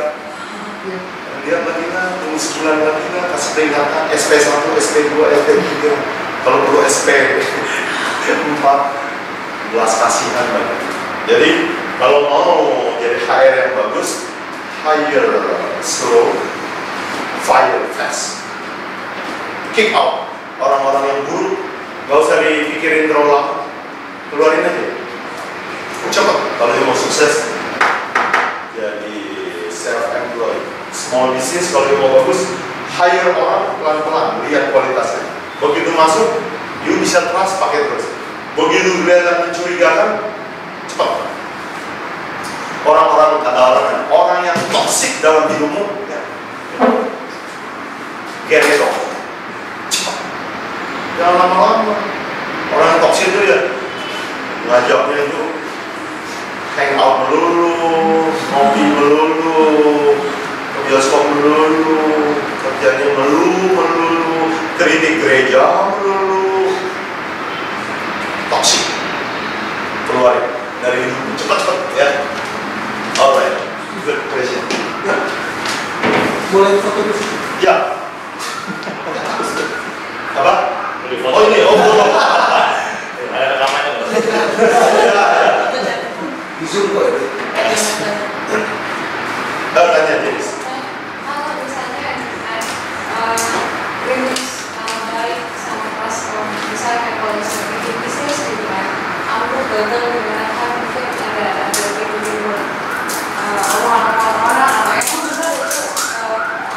Lihat lagi lah, tunggu sebulan lagi lah, kasih peringatan SP1, SP2, SP3. Kalau perlu SP 4, belas kasihan banget. Jadi kalau mau jadi HR yang bagus, hire slow, fire fast, kick out orang-orang yang buruk, gak usah dipikirin terlalu lama, keluarin aja, cepat. Kalau dia mau sukses, jadi self-employed, small business. Kalau dia mau bagus, hire orang pelan-pelan, lihat kualitasnya. Begitu masuk, you bisa trust, pakai terus. Begitu kelihatan mencurigakan, cepat. Orang-orang, kata orang yang toksik dalam hidupmu, ya, get rid of. Cepat. Jangan lama-lama. Orang yang toksik itu ya, ngajaknya itu hang out melulu, ngopi melulu, ke bioskop melulu, kerjanya melulu, kritik gereja melulu, toksik. Keluarin dari hidupmu, cepat-cepat ya. Alright, good question. Boleh foto di sini? Ya. Apa? Oh ini, oh belum. Ada rekamannya loh. Di Zoom kok ya? Tanya Jenis. Kalau misalnya rilis baik sama platform, misalnya kalau misalnya bikin bisnis gitu kan, aku gagal menggunakan mungkin ada begitu omongan orang-orang atau emang benar itu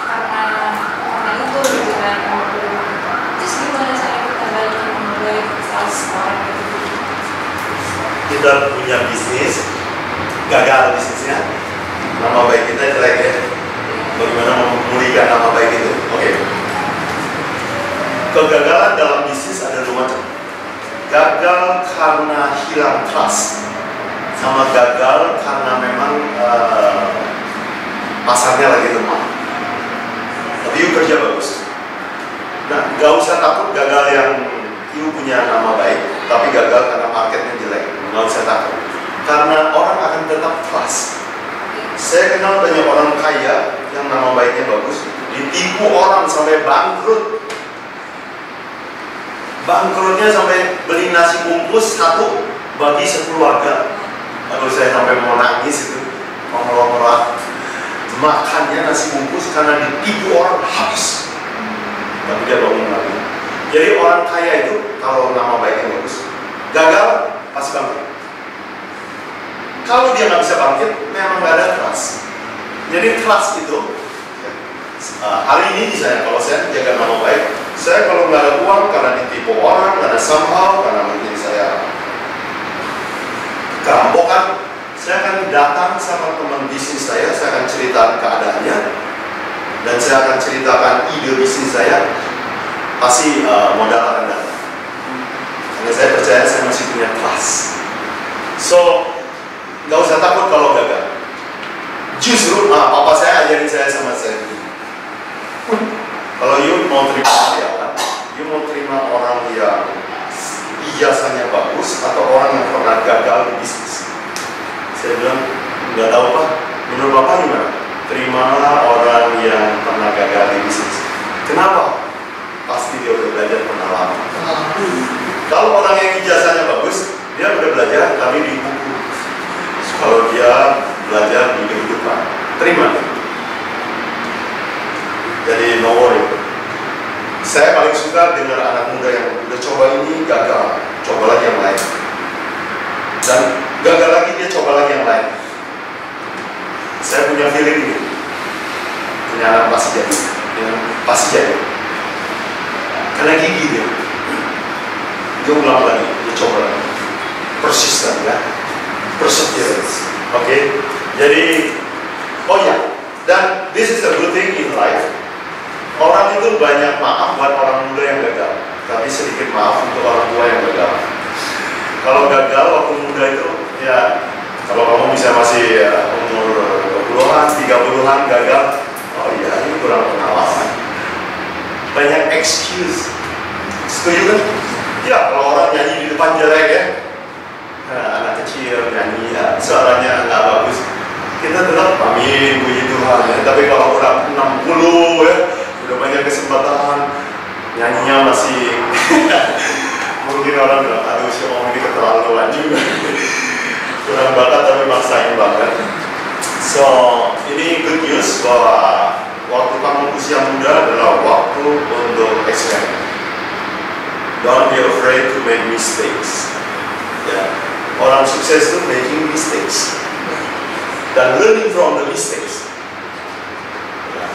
karena itu gitu kan, terus gimana cara kita balik memulai trust orang gitu? Kita punya bisnis, gagal bisnisnya, nama baik kita jelek ya. Bagaimana memulihkan nama baik itu? Oke. Kegagalan dalam bisnis ada 2 macam. Gagal karena hilang trust, sama gagal karena memang pasarnya lagi lemah. Tapi you kerja bagus. Nah, gak usah takut gagal yang you punya nama baik, tapi gagal karena marketnya jelek. Gak usah takut, karena orang akan tetap trust. Saya kenal banyak orang kaya yang nama baiknya bagus, ditipu orang sampai bangkrut. Bangkrutnya sampai beli nasi bungkus 1 bagi sekeluarga. Aduh, saya sampai mau nangis itu, mau ngelok-ngelok. Makannya nasi bungkus karena ditipu orang habis. Tapi dia bangun lagi. Jadi orang kaya itu kalau nama baiknya bagus, gagal pasti bangkit. Kalau dia nggak bisa bangkit, memang nggak ada trust. Jadi trust itu hari ini misalnya kalau saya jaga nama baik, saya kalau nggak ada uang karena ditipu orang, karena somehow, karena mungkin saya kerampokan, saya akan datang sama teman bisnis saya akan ceritakan keadaannya, dan saya akan ceritakan ide bisnis saya, pasti modal akan datang. Karena saya percaya saya masih punya trust. So, nggak usah takut kalau gagal. Justru, papa saya ajarin saya sama saya. Kalau you mau terima karyawan, you mau terima orang yang ijazahnya bagus atau orang yang pernah gagal di bisnis. Saya bilang, nggak tahu Pak, menurut Bapak gimana? Terimalah orang yang pernah gagal di bisnis. Kenapa? Pasti dia udah belajar pengalaman. Kalau orang yang ijazahnya bagus, dia udah belajar tapi di buku. Kalau dia belajar di kehidupan, terima. Jadi no worry. Saya paling suka dengar anak muda yang udah coba ini gagal, coba lagi yang lain, dan gagal lagi dia coba lagi yang lain. Saya punya feeling ini, punya anak pasti jadi, karena gigi dia. dia ulang lagi, dia coba lagi. Persistent ya, perseverance. Oke, jadi oh ya, dan this is a good thing in life. Orang itu banyak maaf buat orang muda yang gagal, tapi sedikit maaf untuk orang tua yang gagal. Kalau gagal waktu muda itu, ya kalau kamu bisa masih umur 20-an, 30-an gagal, oh iya ini kurang pengalaman. Banyak excuse. Setuju kan? Ya kalau orang nyanyi di depan jelek ya, anak kecil nyanyi ya, suaranya nggak bagus, kita tetap amin puji Tuhan ya. Tapi kalau udah 60 ya, udah banyak kesempatan, nyanyinya masih mungkin orang bilang aduh si om ini keterlaluan juga. Kurang bakat tapi maksain banget. So ini good news bahwa waktu kamu usia muda adalah waktu untuk eksperimen. Don't be afraid to make mistakes. Ya, orang sukses itu making mistakes dan learning from the mistakes. Ya,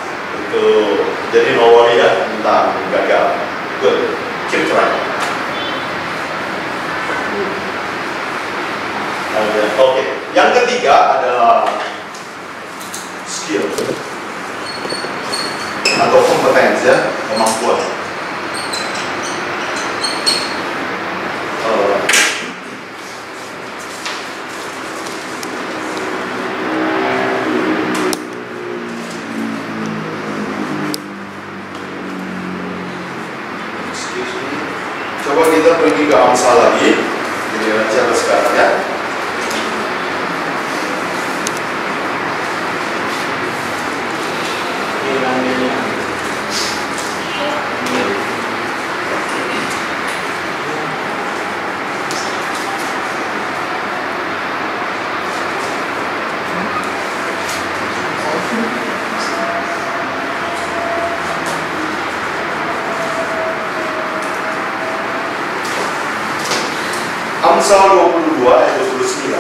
itu jadi no worry ya tentang gagal. Good, keep trying. Oke. Yang ketiga adalah skill atau kompetensi ya, kemampuan. Coba kita pergi ke Amsal lagi, jadi raja sekarang ya. Amsal 22 ayat 29.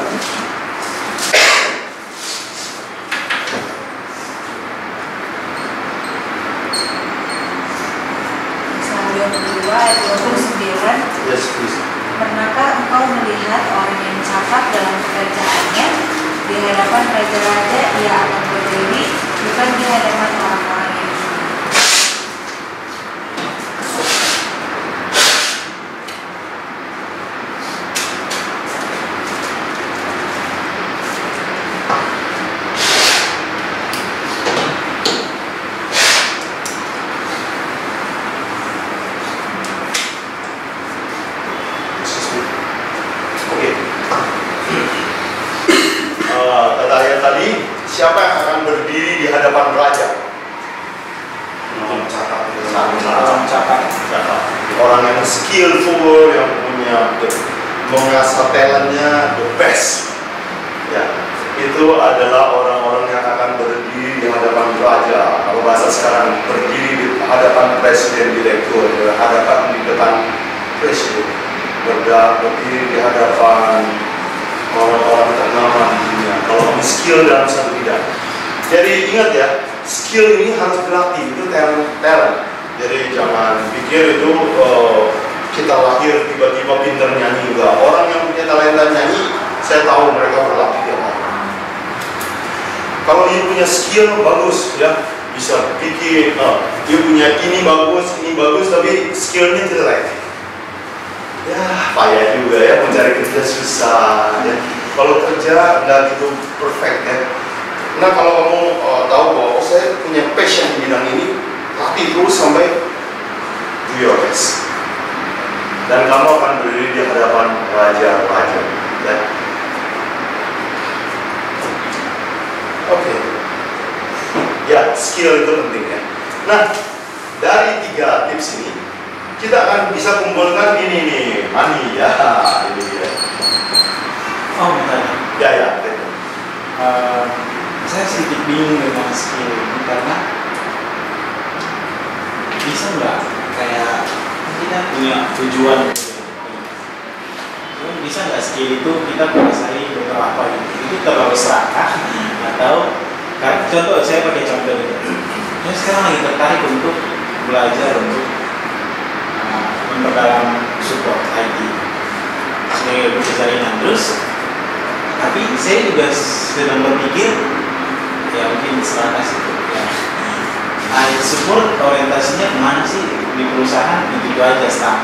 Amsal 22 ayat 29. Yes, please. Pernahkah engkau melihat orang yang capat dalam pekerjaannya? Di hadapan raja-raja ia akan berdiri, bukan di hadapan orang-orang yang hina. Kata ayat tadi, siapa yang akan berdiri di hadapan raja? Catat. Orang yang skillful, yang punya mengasah talentnya the best. Ya, itu adalah orang-orang yang akan berdiri di hadapan raja. Kalau bahasa sekarang berdiri di hadapan presiden direktur, berhadapan di depan presiden, berdiri di hadapan orang-orang ternama di dunia. Kalau kamu skill dalam satu bidang, jadi ingat ya, skill ini harus berlatih. Itu talent. Jadi jangan pikir itu kita lahir tiba-tiba pintar nyanyi juga. Orang yang punya talenta nyanyi, saya tahu mereka berlatih tiap hari. Kalau dia punya skill bagus, ya bisa pikir dia punya ini bagus, tapi skillnya jelek. Ya payah juga ya, mencari kerja susah ya. Kalau kerja nggak gitu perfect ya. Nah kalau kamu tahu bahwa saya punya passion di bidang ini, latih terus sampai do your best. Dan kamu akan berdiri di hadapan raja-raja ya. Oke. Ya, skill itu penting ya. Nah, dari 3 tips ini kita akan bisa kumpulkan ini nih, money ya, ini dia. Oh, bentar. Ya. Saya sedikit bingung dengan skill ini karena bisa nggak kayak kita punya tujuan gitu. Cuman bisa nggak skill itu kita kuasai untuk apa gitu? Itu terlalu serakah atau contoh saya pakai contoh gitu. Saya sekarang lagi tertarik untuk belajar untuk memperdalam support IT. saya berkesalinan terus. Tapi saya juga sedang berpikir, ya mungkin setelah sih ya. Support orientasinya kemana sih di perusahaan itu aja staff.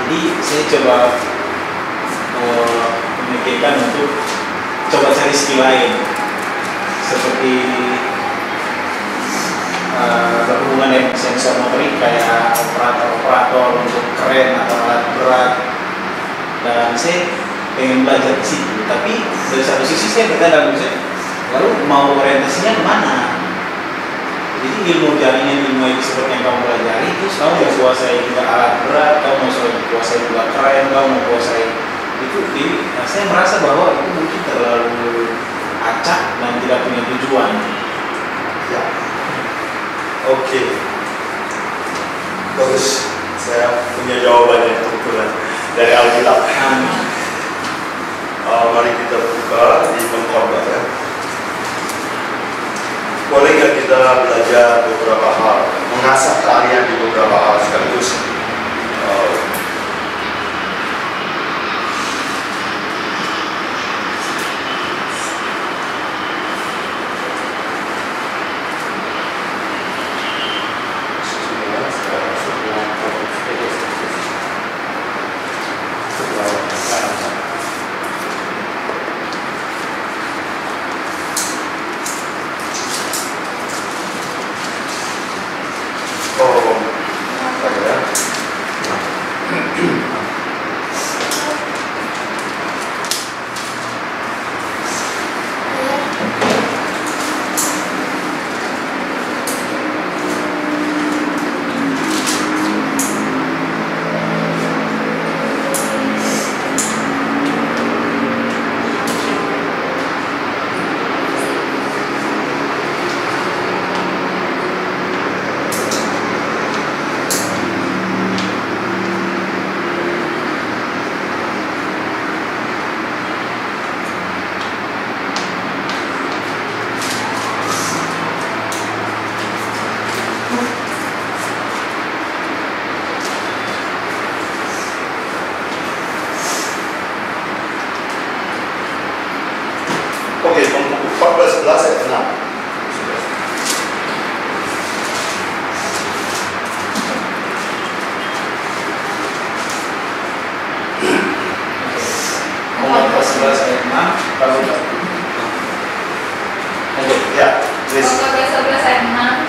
Jadi saya coba memikirkan untuk coba cari skill lain seperti berhubungan dengan sensor motorik kayak operator untuk kren atau alat berat, dan saya pengen belajar ke situ. Tapi dari satu sisi saya bertanya lalu mau orientasinya kemana? Jadi ilmu jaringan, ilmu itu seperti yang kamu pelajari, terus kamu mau kuasai juga alat berat, kamu mau kuasai juga keren, kamu mau kuasai itu. Jadi saya merasa bahwa itu mungkin terlalu acak dan tidak punya tujuan. Ya. Oke. Bagus. Saya punya jawabannya kebetulan dari Alkitab. Mari kita buka di Pengkhotbah ya. Boleh nggak kita belajar beberapa hal, mengasah keahlian di beberapa hal sekaligus? Oke, 14 ayat 6.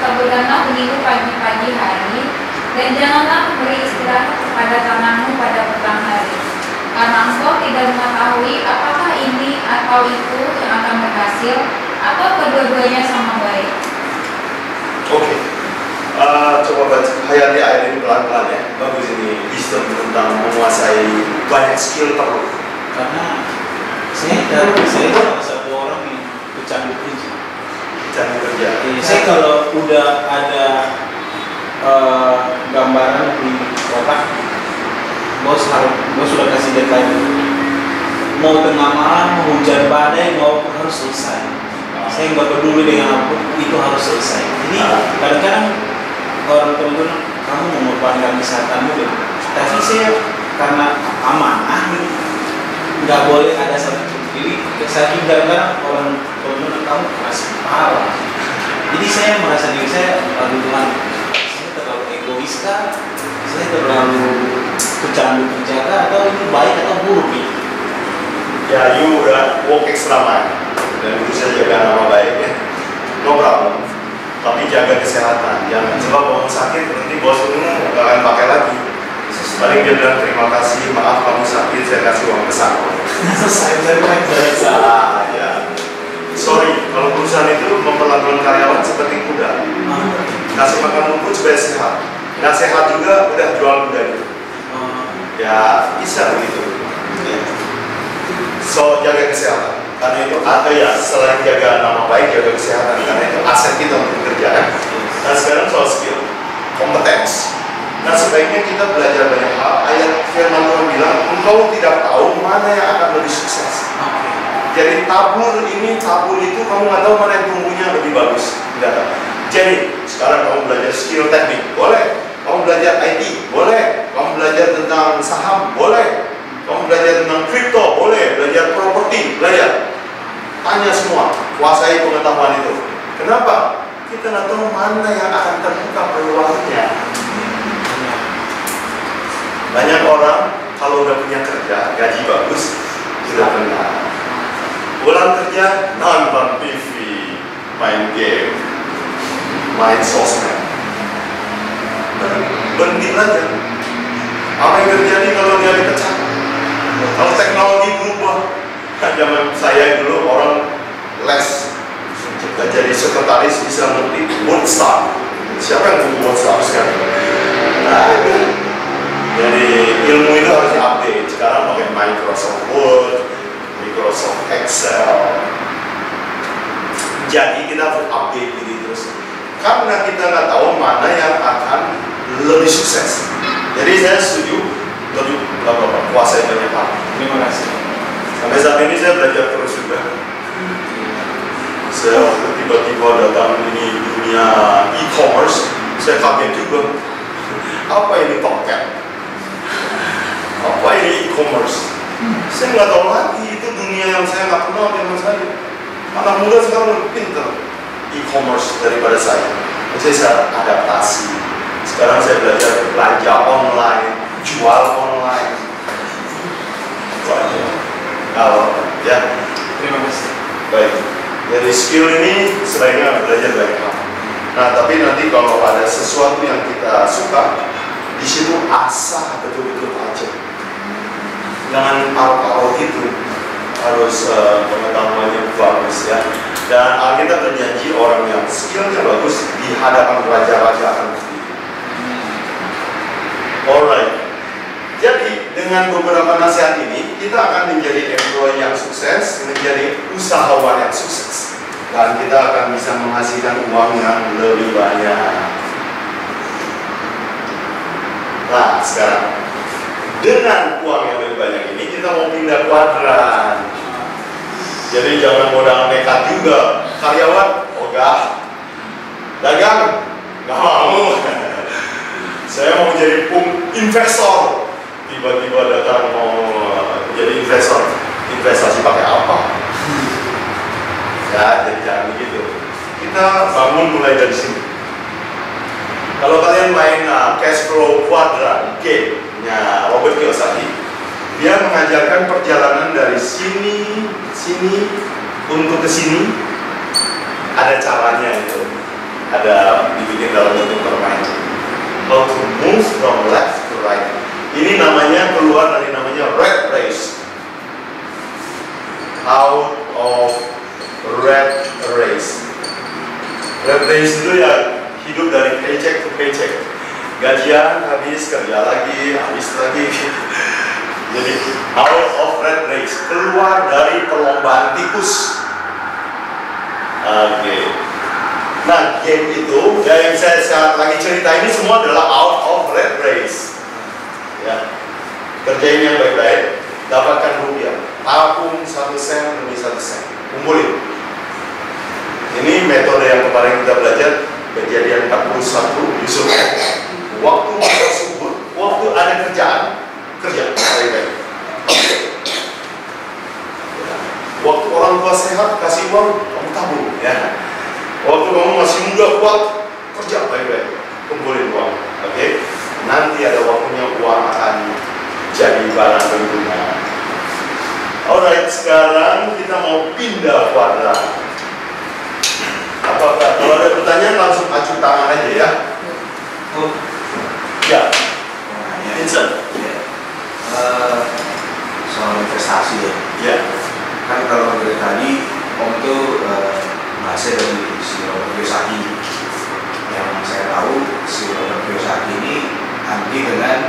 Kabulkanlah minggu pagi-pagi hari, dan janganlah memberi istirahat kepada tanganmu pada petang hari, karena engkau tidak mengetahui apakah ini atau itu yang akan berhasil, atau kedua-duanya sama baik. Oke. Coba baca hayati ayat ini pelan-pelan ya. Bagus ini wisdom tentang menguasai banyak skill perlu. Karena saya salah satu orang yang pecandu kerja. Pecandu kerja. Saya kalau udah ada gambaran di kotak, bos sudah kasih deadline. Mau tengah malam, mau hujan badai, mau harus selesai. Saya nggak peduli dengan apa, itu harus selesai. Jadi kadang-kadang orang teman-teman, kamu mengorbankan kesehatanmu, tapi saya karena amanah nggak boleh ada satu. Jadi saya kadang-kadang orang teman-teman kamu masih kepala. Jadi saya merasa diri saya, aduh Tuhan, saya terlalu egois kah? Saya terlalu pecandu kerja kah? Atau ini baik atau buruk nih? Ya, you udah walk extra mile dan itu saya jaga nama baik ya. No problem. Tapi jaga kesehatan. Jangan sebab kalau sakit nanti bos kamu nggak akan pakai lagi. Paling dia bilang terima kasih, maaf kamu sakit, saya kasih uang besar. Selesai dari baik. Salah ya. Sorry, kalau perusahaan itu memperlakukan karyawan seperti kuda. Kasih makan rumput supaya sehat. Nah sehat juga udah jual kuda itu. Ya bisa begitu. Ya. So jaga kesehatan. Karena itu ada ya selain jaga nama baik, jaga kesehatan. Karena itu aset kita untuk bekerja kan. Nah sekarang soal skill, kompetens. Nah sebaiknya kita belajar banyak hal. Ayat firman Tuhan bilang, engkau tidak tahu mana yang akan lebih sukses. Jadi tabur itu kamu nggak tahu mana yang tumbuhnya lebih bagus. Tidak tahu. Jadi sekarang kamu belajar skill teknik, boleh. Kamu belajar IT, boleh. Kamu belajar tentang saham, boleh. Kamu belajar tentang kripto, boleh. Belajar properti, belajar. Tanya semua, kuasai pengetahuan itu. Kenapa? Kita nggak tahu mana yang akan terbuka peluangnya. Banyak orang kalau udah punya kerja, gaji bagus, sudah kenal. Pulang kerja, nonton TV, main game, main sosmed. Berhenti belajar. Apa yang terjadi kalau dia dipecat? Kalau teknologi berubah, zaman saya dulu orang les jadi sekretaris bisa ngerti WordStar. Siapa yang butuh WordStar sekarang? Nah, jadi ilmu itu harus diupdate. Sekarang pakai Microsoft Word, Microsoft Excel. Jadi kita harus update diri terus. Karena kita nggak tahu mana yang akan lebih sukses. Jadi saya setuju lebih kuasai banyak hal. Terima kasih. Sampai saat ini saya belajar terus juga. Saya waktu tiba-tiba datang ini dunia e-commerce, saya kaget juga. Apa ini Tomcat? Apa ini e-commerce? Saya nggak tahu lagi, itu dunia yang saya nggak kenal zaman saya. Anak muda sekarang lebih pintar e-commerce daripada saya. Jadi saya adaptasi. Sekarang saya belajar belanja online, jual online. Kalau ya, Terima kasih. baik. Dari skill ini sebaiknya belajar banyak hal. Nah, tapi nanti kalau ada sesuatu yang kita suka, di situ asah betul-betul aja. Jangan paruh-paruh gitu. Harus pengetahuannya bagus ya. Dan Alkitab berjanji orang yang skillnya bagus di hadapan raja-raja akan berdiri. Alright. Jadi dengan beberapa nasihat ini kita akan menjadi employee yang sukses, menjadi usahawan yang sukses, dan kita akan bisa menghasilkan uang yang lebih banyak. Nah sekarang dengan uang yang lebih banyak ini kita mau pindah kuadran. Jadi jangan modal nekat juga. Karyawan ogah, dagang nggak mau. Saya mau jadi investor. Tiba-tiba datang mau jadi investor, investasi pakai apa? Ya, jadi jangan begitu. Kita bangun mulai dari sini. Kalau kalian main cash flow quadrant game-nya Robert Kiyosaki, dia mengajarkan perjalanan dari sini untuk ke sini. Ada caranya itu, ada dibikin dalam bentuk permainan. How to move from left to right. Ini namanya keluar dari namanya rat race. Out of rat race. Rat race itu ya hidup dari paycheck to paycheck. Gajian habis, kerja lagi, habis lagi. Jadi out of rat race, keluar dari perlombaan tikus. Oke. Nah, game itu ya yang saya lagi cerita ini semua adalah out of rat race. Ya, kerjain yang baik-baik, dapatkan rupiah, tabung 1 sen demi 1 sen, kumpulin. Ini metode yang kemarin kita belajar, Kejadian 41 Yusuf. Waktu masa subur, waktu ada kerjaan, kerja baik-baik. Waktu orang tua sehat, kasih uang, kamu tabung. Ya. Waktu kamu masih muda kuat, kerja baik-baik, kumpulin uang. Oke? Nanti ada waktunya uang akan jadi barang berguna. Alright, sekarang kita mau pindah kuadran. Apakah kalau ada pertanyaan langsung acuh tangan aja ya? Oh, Ya, Vincent. soal investasi ya. Ya, Kan kalau dari tadi Om tuh bahasnya dari si Robert Kiyosaki. Yang saya tahu si Robert Kiyosaki ini anti dengan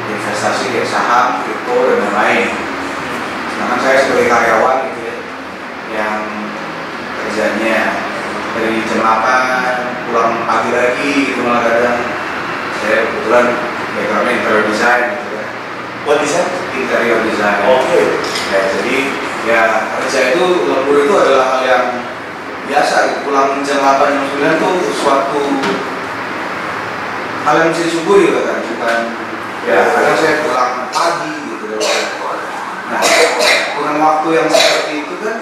investasi kayak saham, kripto dan lain-lain. Sedangkan saya sebagai karyawan gitu ya, yang kerjanya dari jam 8 pulang pagi lagi itu malah kadang saya kebetulan backgroundnya interior design gitu ya. buat desain. Interior design. Oke. Ya, jadi ya kerja itu lembur itu adalah hal yang biasa gitu. Pulang jam 8 jam 9 tuh suatu hal yang bisa disyukuri kan, bukan ya kadang saya pulang pagi gitu Nah, dengan waktu yang seperti itu kan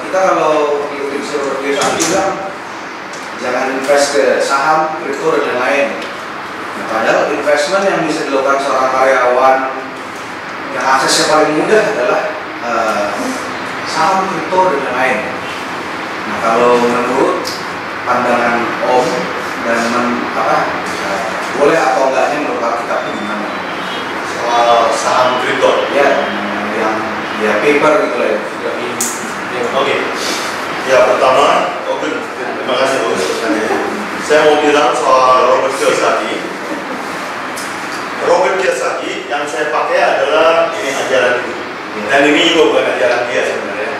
kita kalau ikutin seluruh biasa bilang jangan invest ke saham, kripto dan lain-lain. Nah, padahal investment yang bisa dilakukan seorang karyawan yang aksesnya paling mudah adalah saham, kripto dan lain-lain. Nah, kalau menurut pandangan Om dan boleh atau enggaknya menurut kita gimana? Soal saham kripto Ya, yang paper gitu lah. Oke. Ya, pertama, terima kasih untuk pertanyaannya. Saya mau bilang soal Robert Kiyosaki. Robert Kiyosaki yang saya pakai adalah ini ajaran itu. Dan ini juga bukan ajaran dia sebenarnya.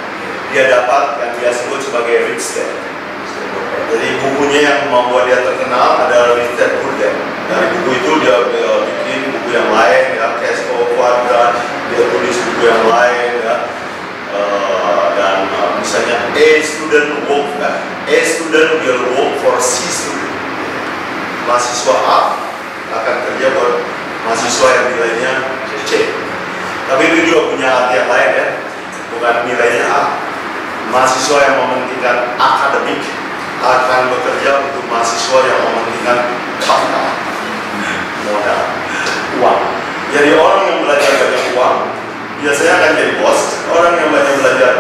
Dia dapat yang dia sebut sebagai Rich Dad. Jadi bukunya yang membuat dia terkenal adalah Rich Dad Poor Dad. Dari buku itu dia bikin buku yang lain, ya, Cash Flow Quadrant. Dia tulis buku yang lain, ya. Dan misalnya A student will work for C student. Mahasiswa A akan kerja buat mahasiswa yang nilainya C. Tapi itu juga punya arti yang lain, ya. Bukan nilainya A. Mahasiswa yang mementingkan akademik akan bekerja untuk mahasiswa yang mementingkan kapital, modal, uang. Jadi orang yang belajar banyak uang biasanya akan jadi bos. Orang yang banyak belajar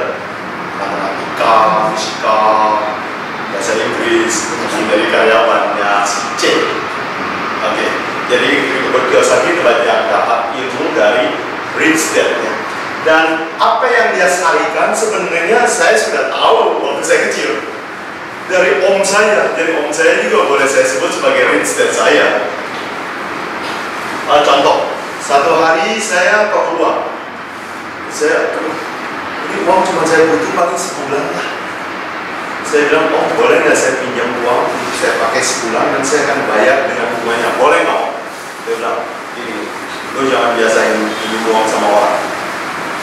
matematika, fisika, bahasa Inggris, menjadi karyawannya si C. Oke. Jadi Robert Kiyosaki banyak dapat ilmu dari Rich Dad, ya. Dan apa yang dia sarikan sebenarnya saya sudah tahu waktu saya kecil dari om saya. Jadi om saya juga boleh saya sebut sebagai Rich Dad saya. Contoh, satu hari saya perlu uang. Ini uang cuma saya butuh paling sebulan lah. Saya bilang, oh boleh nggak saya pinjam uang untuk saya pakai sebulan dan saya akan bayar dengan bunganya, boleh nggak? Dia bilang, ini, lo jangan biasain pinjam uang sama orang.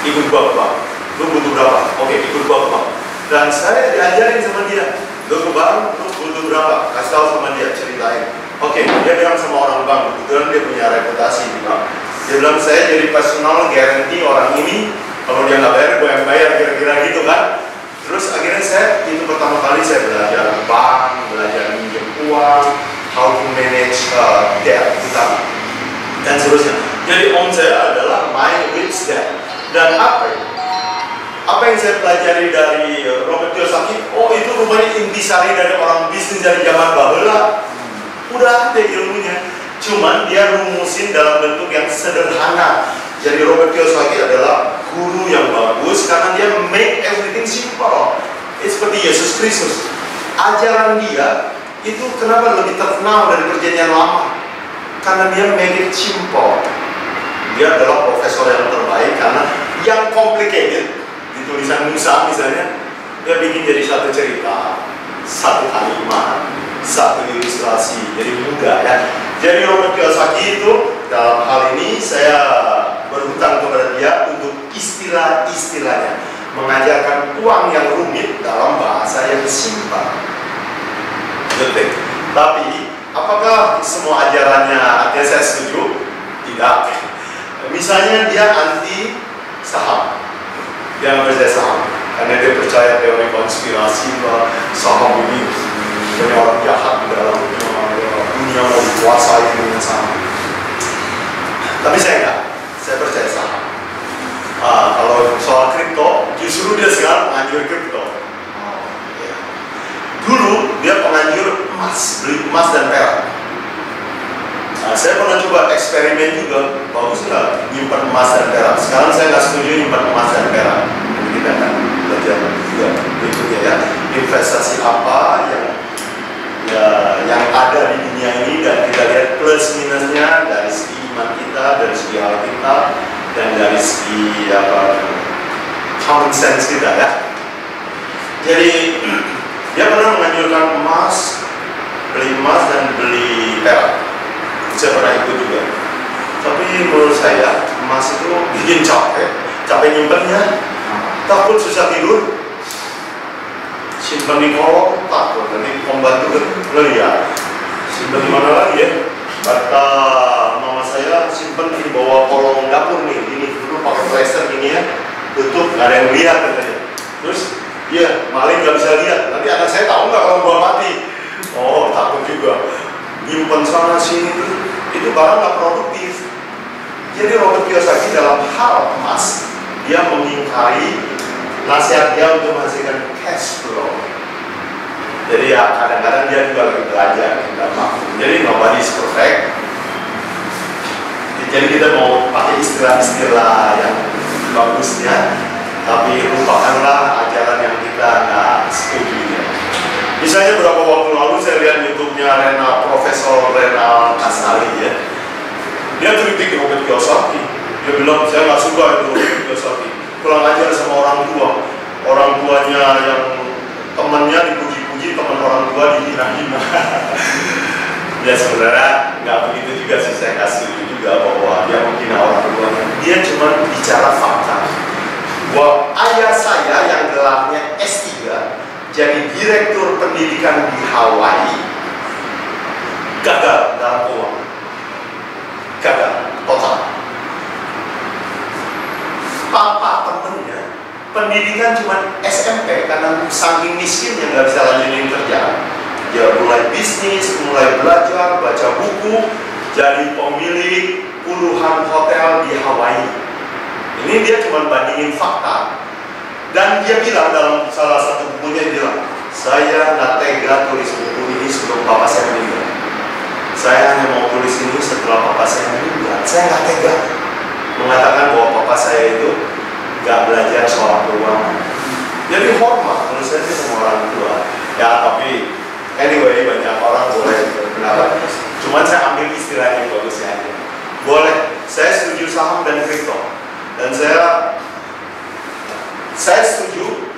Ikut gua ke bank. Lo butuh berapa? Oke, ikut gua ke bank. Dan saya diajarin sama dia, lo ke bank, lo butuh berapa? Kasih tahu sama dia, ceritain. Oke, dia bilang sama orang bank, kebetulan dia punya reputasi di bank. Dia bilang, saya jadi personal guarantee orang ini, kalau dia nggak bayar, gue yang bayar, kira-kira gitu kan. Terus akhirnya itu pertama kali saya belajar bank, belajar minjem uang, how to manage debt utang, dan seterusnya. Jadi om saya adalah my rich dad. Dan apa yang saya pelajari dari Robert Kiyosaki? Oh, itu rupanya intisari dari orang bisnis dari zaman bahula. Udah ada ilmunya, cuman dia rumusin dalam bentuk yang sederhana. Jadi Robert Kiyosaki adalah guru yang bagus karena dia make everything simple. Seperti Yesus Kristus. Ajaran dia itu kenapa lebih terkenal dari perjanjian lama? Karena dia make it simple. Dia adalah profesor yang terbaik karena yang complicated di tulisan Musa misalnya, dia bikin jadi satu cerita, satu kalimat, satu ilustrasi, jadi mudah, ya. Jadi Robert Kiyosaki itu dalam hal ini saya berhutang kepada dia untuk istilah-istilahnya, mengajarkan uang yang rumit dalam bahasa yang simpel. Detik. Tapi apakah semua ajarannya artinya saya setuju? Tidak. Misalnya dia anti saham, dia nggak percaya saham karena dia percaya teori konspirasi bahwa saham ini banyak orang jahat di dalam dunia mau dikuasai dengan saham. Tapi saya enggak, saya percaya saham. Kalau soal kripto, justru dia sekarang penganjur kripto. Dulu dia penganjur emas, beli emas dan perak. Saya pernah coba eksperimen juga, bagus nggak nyimpan emas dan perak. Sekarang saya nggak setuju nyimpan emas dan perak. Kita akan belajar juga berikutnya, ya. Investasi apa yang ada di dunia ini, dan kita lihat plus minusnya dari segi iman kita, dari segi hal kita, dan dari segi common sense kita, ya. Jadi dia pernah menganjurkan beli emas dan beli perak. Saya pernah ikut juga. Tapi menurut saya emas itu bikin capek nyimpennya, takut susah tidur, simpan di kolong takut nanti pembantu ngeliat. Simpan di mana lagi, ya? Kata mama saya, simpan di bawah kolong dapur nih, ini dulu pakai nggak ada yang lihat katanya. Terus iya, maling nggak bisa lihat, nanti anak saya tahu nggak kalau gua mati? Oh, takut juga. Nyimpen sana sini itu barang nggak produktif. Jadi Robert Kiyosaki dalam hal emas, dia mengingkari nasihat dia untuk menghasilkan cash flow. Jadi ya kadang-kadang dia juga lagi belajar, kita mampu. Jadi nobody is perfect. Jadi kita mau pakai istilah-istilah yang bagusnya, tapi lupakanlah ajaran yang kita nggak setuju ya. Misalnya beberapa waktu lalu saya lihat YouTube-nya Profesor Renal Kasali ya. Dia kritik Robert Kiyosaki. Dia bilang saya nggak suka itu Robert Kiyosaki. Kurang ajar sama orang tua. Orang tuanya yang temannya dipuji-puji, teman orang tua dihina-hina. Ya sebenarnya nggak begitu juga sih, saya kasih juga bahwa dia menghina orang tuanya. Dia cuma bicara fakta. Bahwa ayah saya yang gelarnya S3 jadi direktur pendidikan di Hawaii gagal dalam uang. Gagal total. Papa temennya pendidikan cuma SMP karena saking miskinnya nggak bisa lanjutin kerja. Dia mulai bisnis, mulai belajar, baca buku, jadi pemilik puluhan hotel di Hawaii. Ini dia cuma bandingin fakta. Dan dia bilang dalam salah satu bukunya, dia bilang, saya nggak tega tulis buku ini sebelum papa saya meninggal. Saya hanya mau tulis ini setelah papa saya meninggal. Saya nggak tega mengatakan bahwa papa saya itu nggak belajar soal keuangan. Jadi hormat menurut saya sih sama orang tua. Ya tapi anyway banyak orang boleh berpendapat. Cuman saya ambil istilahnya yang bagusnya aja. Boleh. Saya setuju saham dan kripto. Dan saya setuju,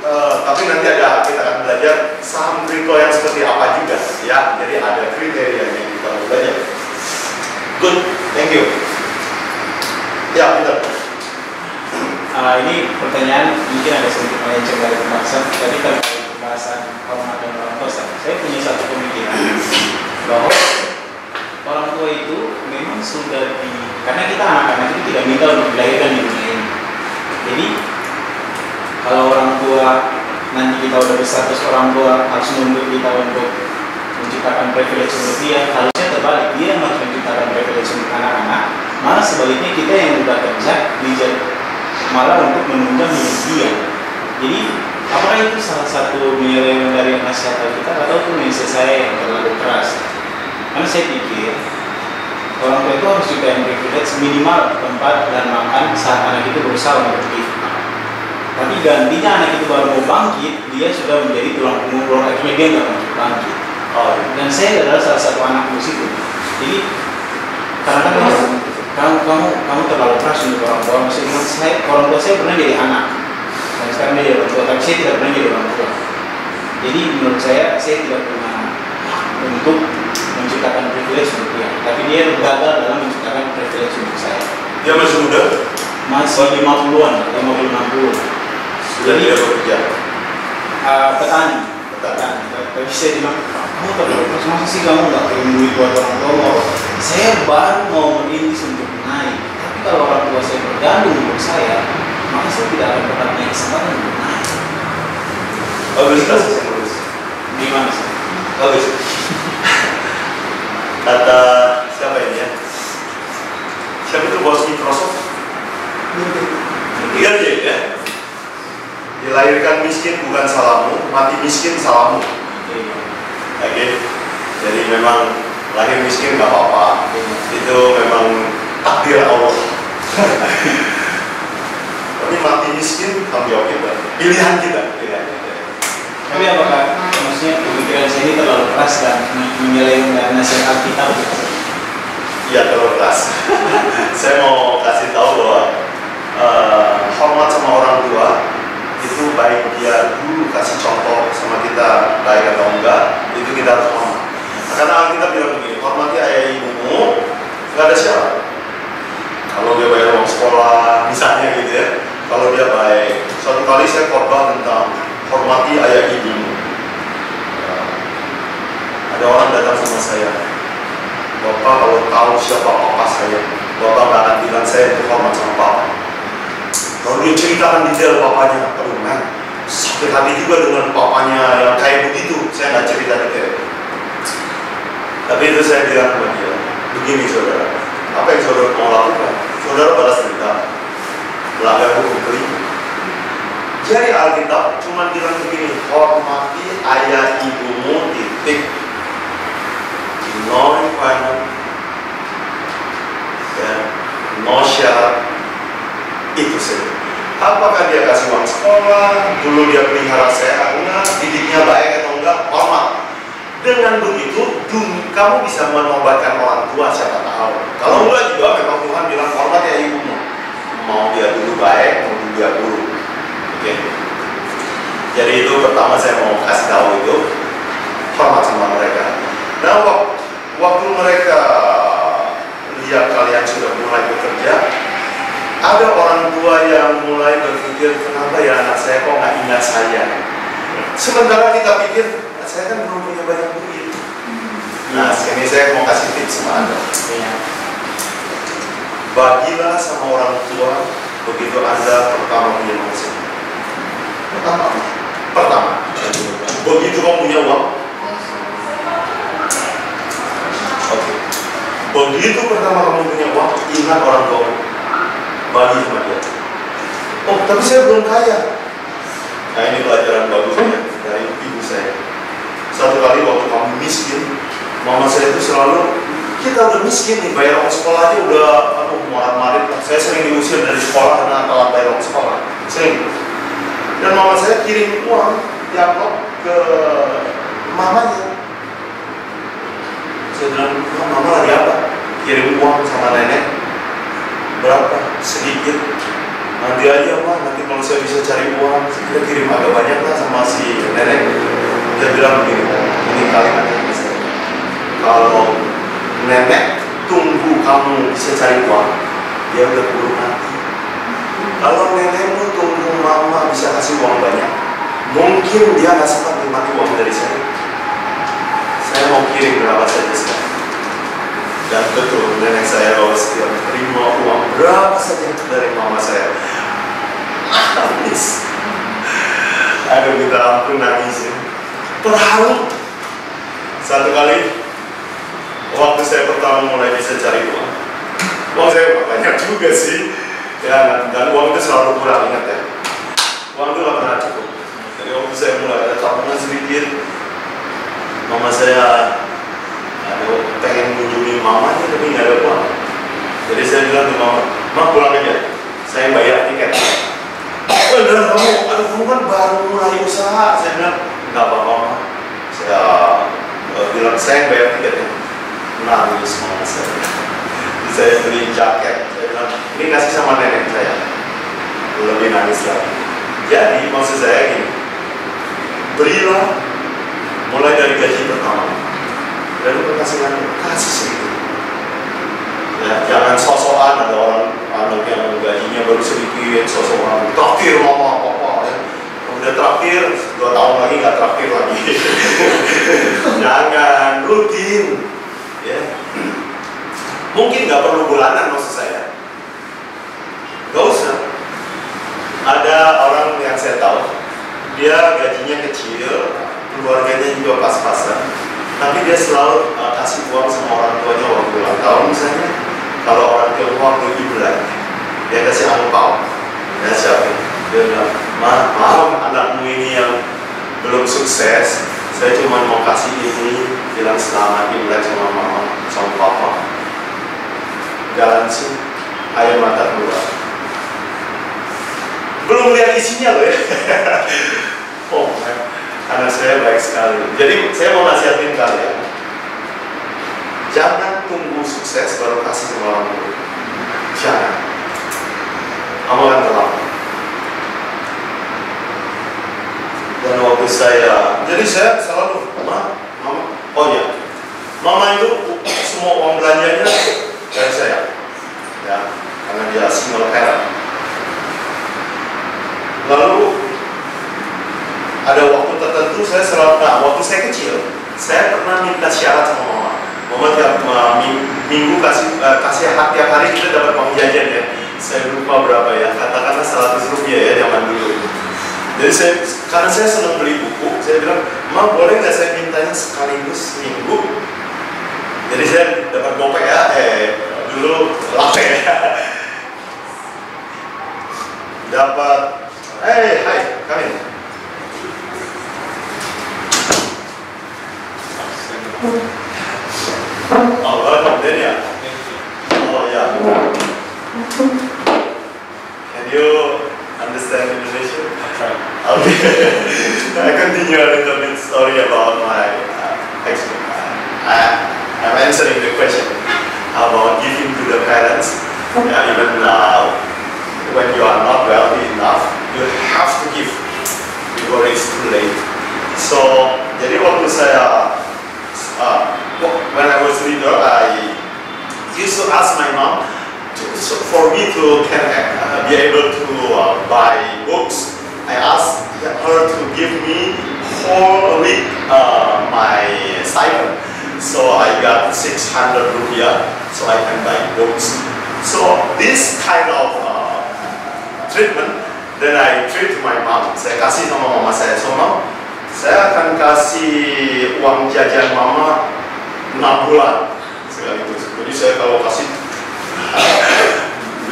tapi nanti kita akan belajar saham kripto yang seperti apa juga, ya. Jadi ada kriterianya kita belajar. Good, thank you. Ya, Peter. Ini pertanyaan mungkin ada sedikit melenceng dari pembahasan. Tadi terkait pembahasan hormat dan orang tua, saya punya satu pemikiran bahwa orang tua itu memang sudah karena kita anak-anak itu tidak minta untuk dilahirkan di dunia ini. Jadi kalau orang tua nanti kita udah besar terus orang tua harus menunggu kita untuk menciptakan privilege untuk dia, harusnya terbalik, dia yang harus menciptakan privilege untuk anak-anak, malah sebaliknya kita yang udah kerja malah untuk menunjang hidup dia. Jadi apakah itu salah satu nilai dari nasihat kita atau itu mindset saya yang terlalu keras? Karena saya pikir orang tua itu harus juga yang privilege minimal tempat dan makan saat anak itu berusaha untuk hidup. Tapi gantinya anak itu baru mau bangkit, dia sudah menjadi tulang punggung, akhirnya dia nggak mau bangkit. Dan saya adalah salah satu anak musik itu. Jadi kadang-kadang kamu terlalu keras untuk orang tua. Maksudnya orang tua saya pernah jadi anak, dan sekarang dia jadi orang tua, tapi saya tidak pernah jadi orang tua. Jadi menurut saya tidak pernah untuk menciptakan privilege untuk dia, tapi dia gagal dalam menciptakan privilege untuk saya. Dia masih muda? Masih 50-an, 50-60. Sudah tidak bekerja? Petani. Tapi saya bilang, kamu terlalu keras, masa sih kamu nggak kirim duit buat orang tua? Saya baru mau merintis untuk naik, tapi kalau orang tua saya bergandung untuk saya, maka saya tidak akan pernah punya kesempatan untuk naik. Bagus. Gimana sih? Bagus. Kata siapa ini ya? Siapa itu bos Microsoft? Iya dia ya. Dilahirkan miskin bukan salahmu, mati miskin salahmu. Oke. Jadi memang lahir miskin nggak apa-apa. Itu memang takdir Allah. Tapi mati miskin tanggung jawab kita, pilihan kita. Tapi apakah maksudnya pemikiran saya ini terlalu keras dan menyelewengkan nasihat kita? Iya, terlalu keras. Saya mau kasih tahu bahwa hormat sama orang tua itu baik dia dulu kasih contoh sama kita baik atau enggak, itu kita harus hormat. Karena kita bilang begini, hormati ayah ibumu, nggak ada syarat. Kalau dia bayar uang sekolah, misalnya gitu ya. Kalau dia baik, suatu kali saya khotbah tentang hormati ayah ibumu. Ada orang datang sama saya, Bapak kalau tahu siapa papa saya, Bapak nggak akan bilang saya itu hormat sama papa. Lalu dia ceritakan detail papanya. Aduh man, sakit hati juga dengan papanya yang kayak begitu. Saya nggak cerita detail. Tapi itu saya bilang sama dia, begini saudara, apa yang saudara mau lakukan? Saudara balas dendam, melanggar hukum kelima. Jadi Alkitab cuma bilang begini, hormati ayah ibumu, titik. No requirement, ya, no syarat, itu saja. Apakah dia kasih uang sekolah, dulu dia pelihara saya, enggak, didiknya baik atau enggak, hormat. Dengan begitu, kamu bisa menobatkan orang tua, siapa tahu. Kalau enggak juga memang Tuhan bilang hormat ya ibumu. Mau dia dulu baik, mau dulu dia buruk. Oke. Jadi itu pertama saya mau kasih tahu itu hormat sama mereka. Nah, waktu mereka lihat kalian sudah mulai bekerja, ada orang tua yang mulai berpikir, kenapa ya anak saya kok nggak ingat saya? Sementara kita pikir, saya kan belum punya banyak duit. Nah, sini saya mau kasih tips sama Anda. Bagilah sama orang tua begitu Anda pertama punya maksud. Pertama. Begitu kamu punya uang. Oke. Begitu pertama kamu punya uang, ingat orang tua. Bagi sama dia. Oh, tapi saya belum kaya. Nah, ini pelajaran bagusnya dari ibu saya. Satu kali waktu kami miskin, mama saya itu selalu, kita udah miskin nih, bayar uang sekolah aja udah, morat-marit. Saya sering diusir dari sekolah karena telat bayar uang sekolah, sering. Dan mama saya kirim uang di amplop ke mamanya. Saya bilang, mama lagi apa? Kirim uang sama nenek. Berapa? Sedikit. Nanti aja Pak, nanti kalau saya bisa cari uang, kita kirim agak banyak lah sama si nenek. Dia bilang begini, ini kalimat yang bisa. Kalau nenek tunggu kamu bisa cari uang, dia udah keburu mati. Kalau nenekmu tunggu mama bisa kasih uang banyak, mungkin dia nggak sempat menikmati uang dari saya. Saya mau kirim berapa saja sekarang. Dan betul, nenek saya kalau setiap terima uang berapa saja dari mama saya, nangis. Aduh, minta ampun nangis ya. Terharu. Satu kali waktu saya pertama mulai bisa cari uang saya nggak banyak juga sih ya, dan uang itu selalu kurang, ingat ya, uang itu nggak pernah cukup. Jadi waktu saya mulai ada tabungan sedikit, mama saya pengen mengunjungi mamanya tapi nggak ada uang. Jadi saya bilang ke mama pulang aja, saya bayar tiket. Bener kamu kan baru mulai usaha. Saya bilang nggak apa-apa. Saya bilang saya bayar tiketnya. Nangis mama saya. Saya beli jaket. Saya bilang ini kasih sama nenek saya. Lebih nangis lagi. Jadi maksud saya gini, berilah mulai dari gaji pertama. Lalu penghasilan kasih sedikit. Ya, jangan sok-sokan ada orang anak yang gajinya baru sedikit, sok-sokan traktir mama papa ya. Udah traktir 2 tahun lagi nggak traktir lagi. Jangan, rutin ya. Mungkin nggak perlu bulanan maksud saya, nggak usah. Ada orang yang saya tahu dia gajinya kecil, keluarganya juga pas-pasan, tapi dia selalu kasih uang sama orang tuanya waktu ulang tahun misalnya. Kalau orang Tionghoa waktu Imlek, dia kasih angpau. Ya siapa? Dia bilang, maaf anakmu ini yang belum sukses, saya cuma mau kasih ini, bilang selamat Imlek sama mama, sama papa. Jalan sih, air mata keluar. Belum lihat isinya loh ya. Oh, anak saya baik sekali. Jadi saya mau nasihatin kalian, jangan tunggu sukses baru kasih ke orang tua. Jangan. Kamu akan terlambat. Dan waktu jadi saya selalu, mama, oh ya, mama itu semua uang belanjanya dari saya, ya, karena dia single parent. Lalu ada waktu tertentu saya selalu, waktu saya kecil, saya pernah minta syarat sama mama. Mama tiap minggu kasih tiap hari kita dapat uang jajan ya. saya lupa berapa ya, katakanlah 100 rupiah ya zaman dulu. Jadi karena saya senang beli buku, saya bilang, Ma boleh nggak saya mintanya sekaligus seminggu? Jadi saya dapat gopek ya, dulu lape ya. Dapat, hai, kami. Oh, welcome Daniel. Oh ya. Can you understand Indonesian? Okay. I continue a little bit story about my I'm answering the question about giving to the parents. Even when you are not wealthy enough, you have to give before it's too late. So, jadi waktu saya when I was little, I used to ask my mom for me to be able to buy books. I asked her to give me whole week my stipend. So I got 600 rupiah, so I can buy books. So this kind of treatment, then I treat my mom. Saya kasih sama mama saya, so mom, saya akan kasih uang jajan mama 6 bulan sekaligus. Jadi saya kalau kasih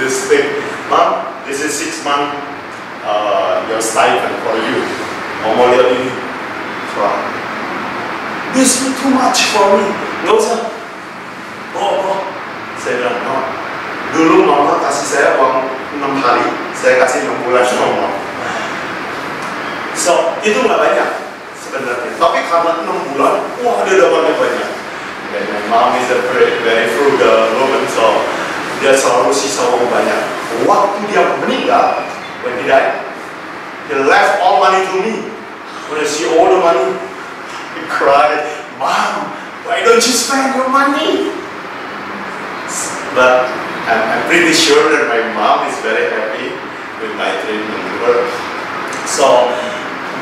this thing, mom, this is 6 months your stipend for you. Mama lihat ini, wah, this is too much for me. Nggak usah. Oh, saya bilang, no. Dulu mama kasih saya uang 6 hari, saya kasih 6 bulan sama mama. So itu nggak banyak sebenarnya. Tapi karena 6 bulan, wah dia dapatnya banyak. And my mom is a very frugal woman, so dia selalu sisa uang banyak. Waktu dia meninggal, when he died, he left all money to me. When I see all the money, he cried, Mom, why don't you spend your money? But I'm pretty sure that my mom is very happy with my treatment. So,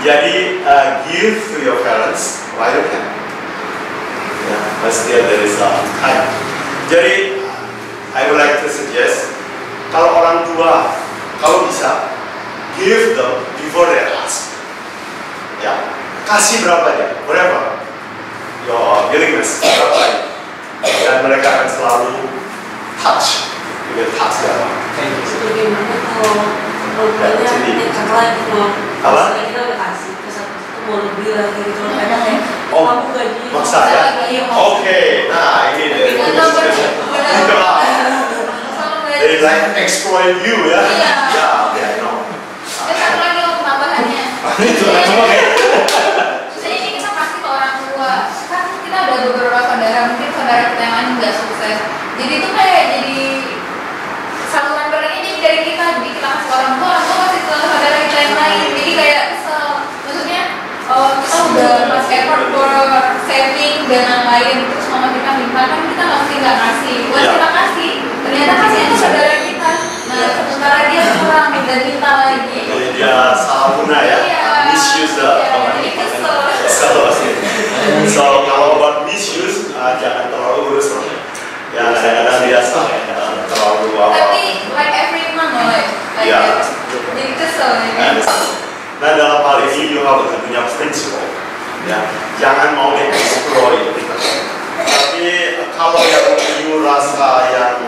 jadi give to your parents while you can. Yeah, but still there is time. Jadi, I would like to suggest, kalau orang tua, kalau bisa, give them before they ask. Ya, kasih berapa aja, whatever your willingness, berapa aja. Dan mereka akan selalu touch, touch ya. Bagaimana kalau banyak yang lagi mau, misalnya kita udah kasih, terus aku mau lebih lagi gitu, kadang kayak kamu gaji maksa ya? Oke, nah ini deh. They like exploit you ya? Ya, I know. Satu lagi loh penambahannya. Itu cuma kayak. Misalnya ini kita kasih ke orang tua, kan kita ada beberapa saudara, mungkin saudara kita yang lain nggak sukses. Jadi itu kayak jadi saluran barangnya jadi dari kita, jadi kita kasih ke orang tua kasih ke saudara kita yang lain. Jadi kayak kesel. Maksudnya kita udah pas effort for saving dan lain-lain, terus mama kita minta kan kita nggak kasih. Buat kita kasih, ternyata kasihnya itu saudara kita. Nah sementara dia kurang dan minta lagi. Jadi dia salah guna ya, misuse jadi kesel. So kalau buat misuse, jangan terlalu urus loh. Ya kadang-kadang dia terlalu apa. Tapi like every month like Yeah. jadi kesel ya. Nah dalam hal ini you harus punya prinsip, ya jangan mau di-exploit. Tapi kalau yang you rasa yang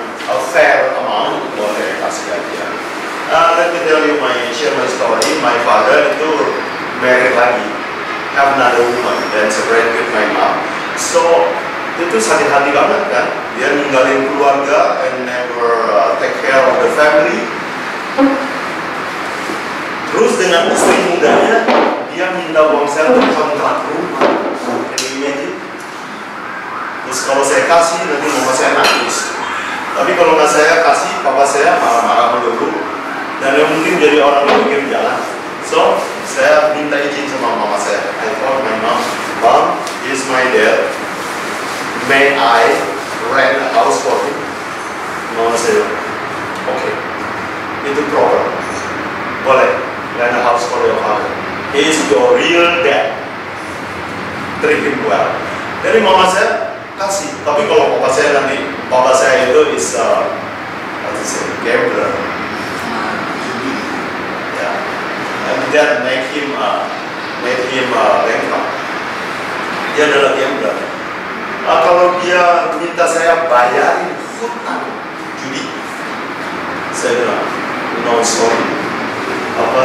fair amount boleh kasih aja. Let me tell you share my story. My father itu married lagi, have another woman, then separated with my mom. So itu sakit hati banget kan? Dia ninggalin keluarga and never take care of the family. Terus dengan istri mudanya, dia minta uang saya untuk kontrak rumah. Can you imagine? Terus kalau saya kasih, nanti mama saya nangis. Tapi kalau nggak saya kasih, papa saya marah-marah melulu. Dan yang mungkin jadi orang yang pikir jalan. So, saya minta izin sama mama saya. I told my mom, Mom, he is my dad. May I rent a house for him? Mama saya, okay. Itu proper. Boleh. Rent a house for your father. He is your real dad. Treat him well. Jadi mama saya kasih. Tapi kalau papa saya nanti, papa saya itu is what to say? gambler. Yeah. And that make him bankrupt. Dia adalah gambler. Kalau dia minta saya bayarin hutang judi, saya bilang, no sorry,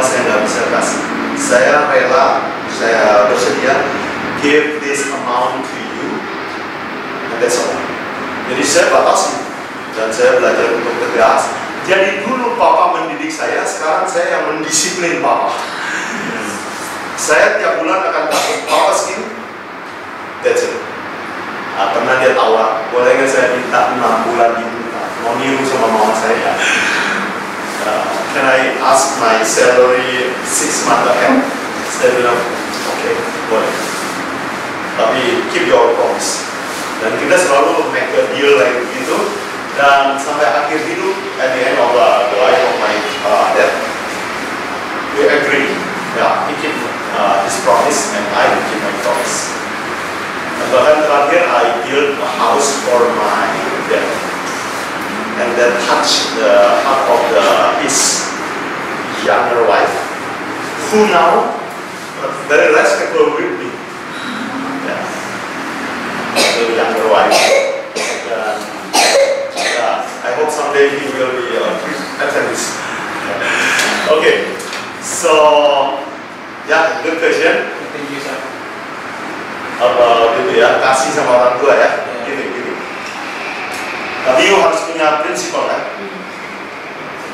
saya nggak bisa kasih. Saya rela, saya bersedia give this amount to you, and that's all. Jadi saya batasi dan saya belajar untuk tegas. Jadi dulu papa mendidik saya, sekarang saya yang mendisiplin papa. Saya tiap bulan akan kasih papa segini, that's it. Pernah dia tawar, boleh nggak saya minta 6 bulan dibuka, mau niru sama mama saya. Can I ask my salary 6 months ahead? Saya bilang, oke, boleh. Tapi keep your promise. Dan kita selalu make a deal like begitu. Dan sampai akhir hidup, at the end of the life of my dad, we agree. Yeah, he keep his promise and I will keep my promise. Bahkan terakhir I built a house for my dad, and that touched the heart of his younger wife, who now very respectful with me. Yeah. The younger wife. I hope someday he will be attendance. Okay, so yeah, good question. Thank you, sir. Apa gitu ya, kasih sama orang tua ya, gini. Tapi you harus punya prinsipal kan.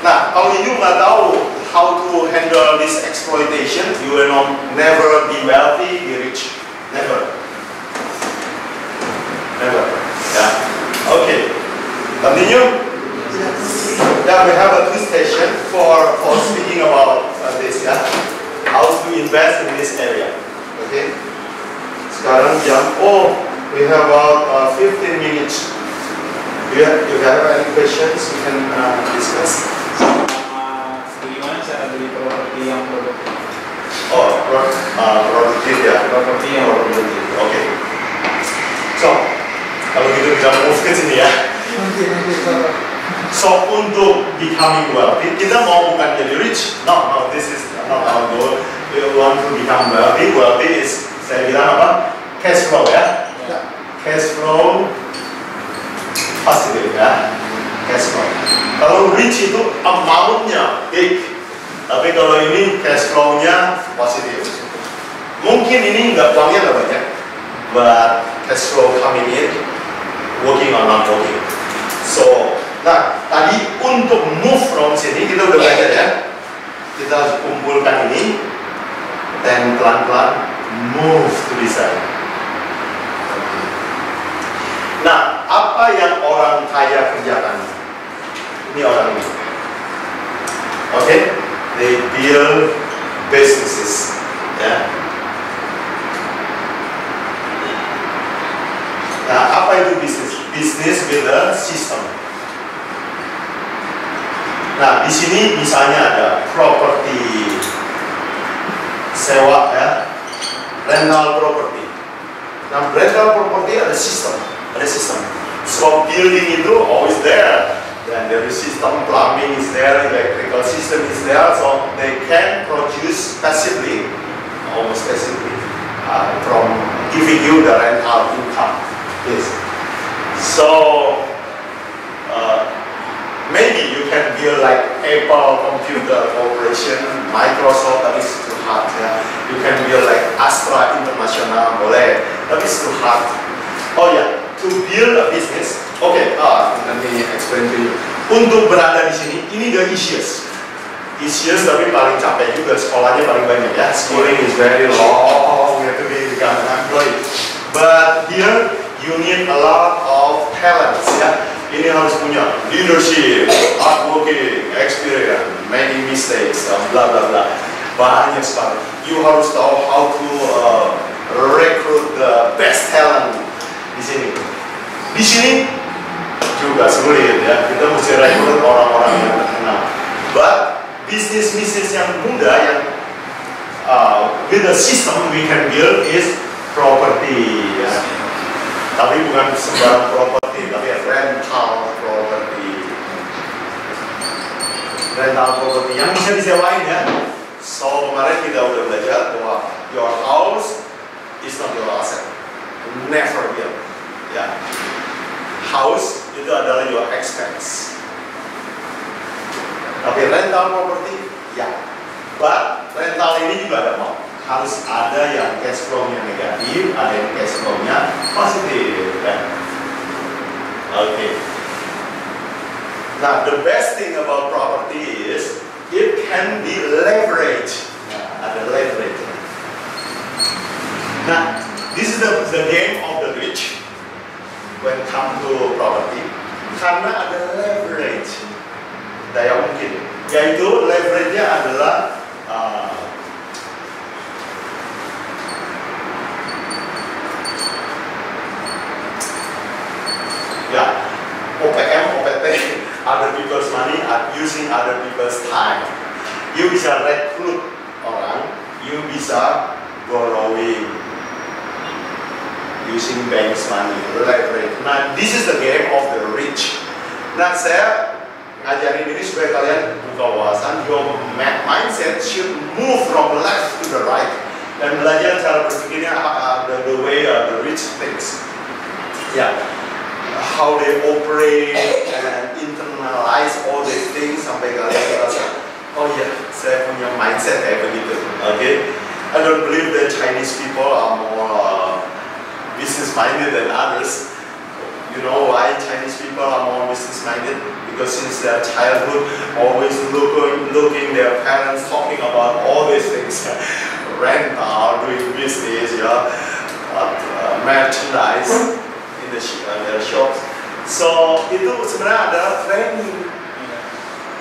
Nah, kalau you nggak tahu how to handle this exploitation, you will never be wealthy, be rich, never. Yeah. Okay. Continue. Yeah, we have a quiz station for speaking about this. Yeah, how to invest in this area. Okay. Sekarang jam, we have about 15 minutes. Do you have any questions we can discuss? Bagaimana cara beli properti yang produktif? Produktif ya? Properti yang produktif. Oke. So, kalau gitu kita move ke sini ya. So, untuk becoming wealthy, kita mau bukan jadi rich. No, this is not our goal. We want to become wealthy. Wealthy is, saya bilang apa? Cash flow ya. Cash flow positif ya. Cash flow. Kalau rich itu amount-nya big, tapi kalau ini cash flow-nya positif. Mungkin ini uangnya nggak banyak, but cash flow coming in, working or not working. So, nah tadi untuk move from sini kita udah belajar ya. Kita harus kumpulkan ini dan pelan-pelan move to this side. Nah, apa yang orang kaya kerjakan? Ini orang ini. Okay? They build businesses. Ya. Nah, apa itu bisnis? Business with a system. Nah, di sini misalnya ada property sewa ya, rental property. Nah, rental property ada sistem. So building itu always there. Then there is system, plumbing is there, electrical system is there, so they can produce passively, almost passively, from giving you the rental income. Yes. So maybe you can build like Apple Computer Corporation, Microsoft, but it's too hard. Yeah. You can build like Astra International, boleh, but it's too hard. Oh ya. To build a business, let me explain to you. Untuk berada di sini, ini the easiest tapi paling capek juga, sekolahnya paling banyak ya. Schooling is very long, you have to become an employee. But here you need a lot of talents ya. Ini harus punya leadership, hardworking, experience, making mistakes, bla bla bla. Banyak sekali. You harus tahu how to recruit the best talent di sini. Di sini juga sulit ya, kita mesti rekrut orang-orang yang terkenal. But bisnis yang muda yang with the system we can build is property ya. Tapi bukan sembarang property, tapi rental property. rental property yang bisa disewain ya. So kemarin kita udah belajar bahwa your house is not your asset, never will. Ya, house itu adalah your expense. Tapi rental property, ya. But rental ini juga ada mau. Harus ada yang cash flow-nya negatif, ada yang cash flow-nya positif. Ya. Oke. Now the best thing about property is it can be leveraged. Nah, ada leverage. Nah, this is the game of the rich when come to property. Karena ada leverage, daya mungkin. Yaitu leverage-nya adalah OPM, OPT, other people's money, using other people's time. You bisa rekrut orang, you bisa borrowing, using bank's money, leverage. Nah, this is the game of the rich. Nah, saya ngajarin ini supaya kalian buka wawasan, your mindset should move from left to the right dan belajar cara berpikirnya the way the rich thinks. Ya. How they operate and internalize all these things sampai kalian merasa, oh ya, saya punya mindset kayak begitu. Okay, I don't believe that Chinese people are more business minded than others. You know why Chinese people are more business minded? Because since their childhood, always looking their parents talking about all these things, rental, doing business, yeah, merchandise. Their shops. So itu sebenarnya ada training.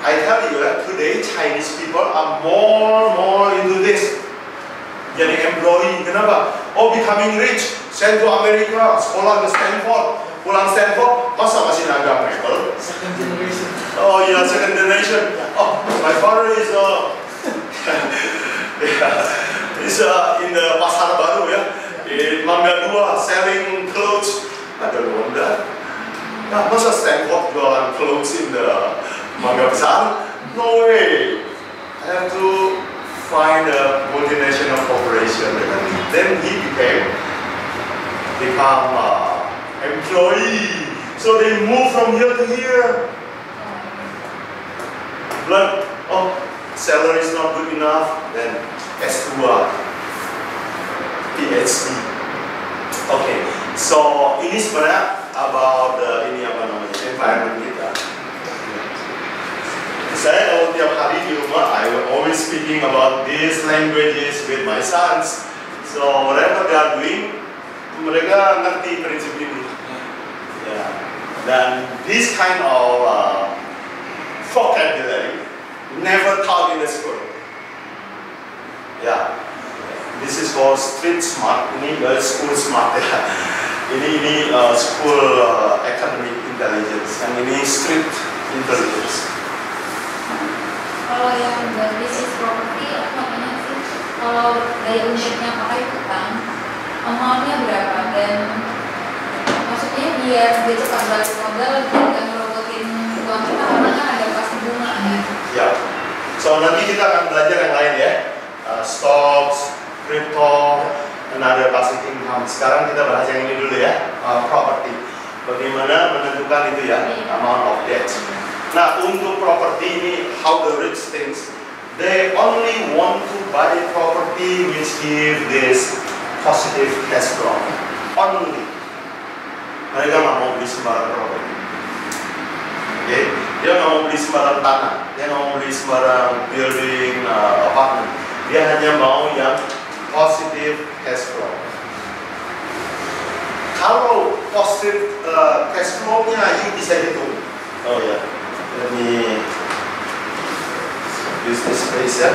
I tell you today Chinese people are more into this. Jadi employee, kenapa? Oh, becoming rich, send to America, sekolah ke Stanford, pulang Stanford, masa masih naga mebel? Second generation. Oh iya, second generation. Oh, my father is in the pasar baru ya, di Mangga 2 selling clothes. I don't want that. Nah, masa Stanford jualan clothes in the Mangga Besar? No way. I have to find a multinational corporation. And then he become employee. So they move from here to here. But oh, salary is not good enough. Then S2, PhD. Okay. So ini sebenarnya about environment kita. Saya kalau tiap hari di rumah, I will always speaking about these languages with my sons. So whatever they are doing, mereka ngerti prinsip ini. Yeah. Dan this kind of vocabulary never taught in the school. Yeah. This is called street smart. Ini school smart ya. Ini school academic intelligence. Yang ini street intelligence. Kalau yang bisnis properti makanya sih, kalau daya uniknya pakai utang, amountnya berapa dan maksudnya biar dia cepat balik modal dan nggak ngerogotin uang kita karena kan ada pasti bunga ya. Ya. So nanti kita akan belajar yang lain ya. Stocks, crypto, another passive income. Sekarang kita bahas yang ini dulu ya, property. Bagaimana menentukan itu ya, amount of debt. Nah, untuk property ini, how the rich thinks, they only want to buy property which give this positive cash flow. Only. Mereka nggak mau beli sembarang property. Okay? Dia nggak mau beli sembarang tanah, dia nggak mau beli sembarang building, apartment. Dia hanya mau yang positive cash flow. Kalau positive cash flow-nya you bisa hitung. Oh ya, ini business space ya.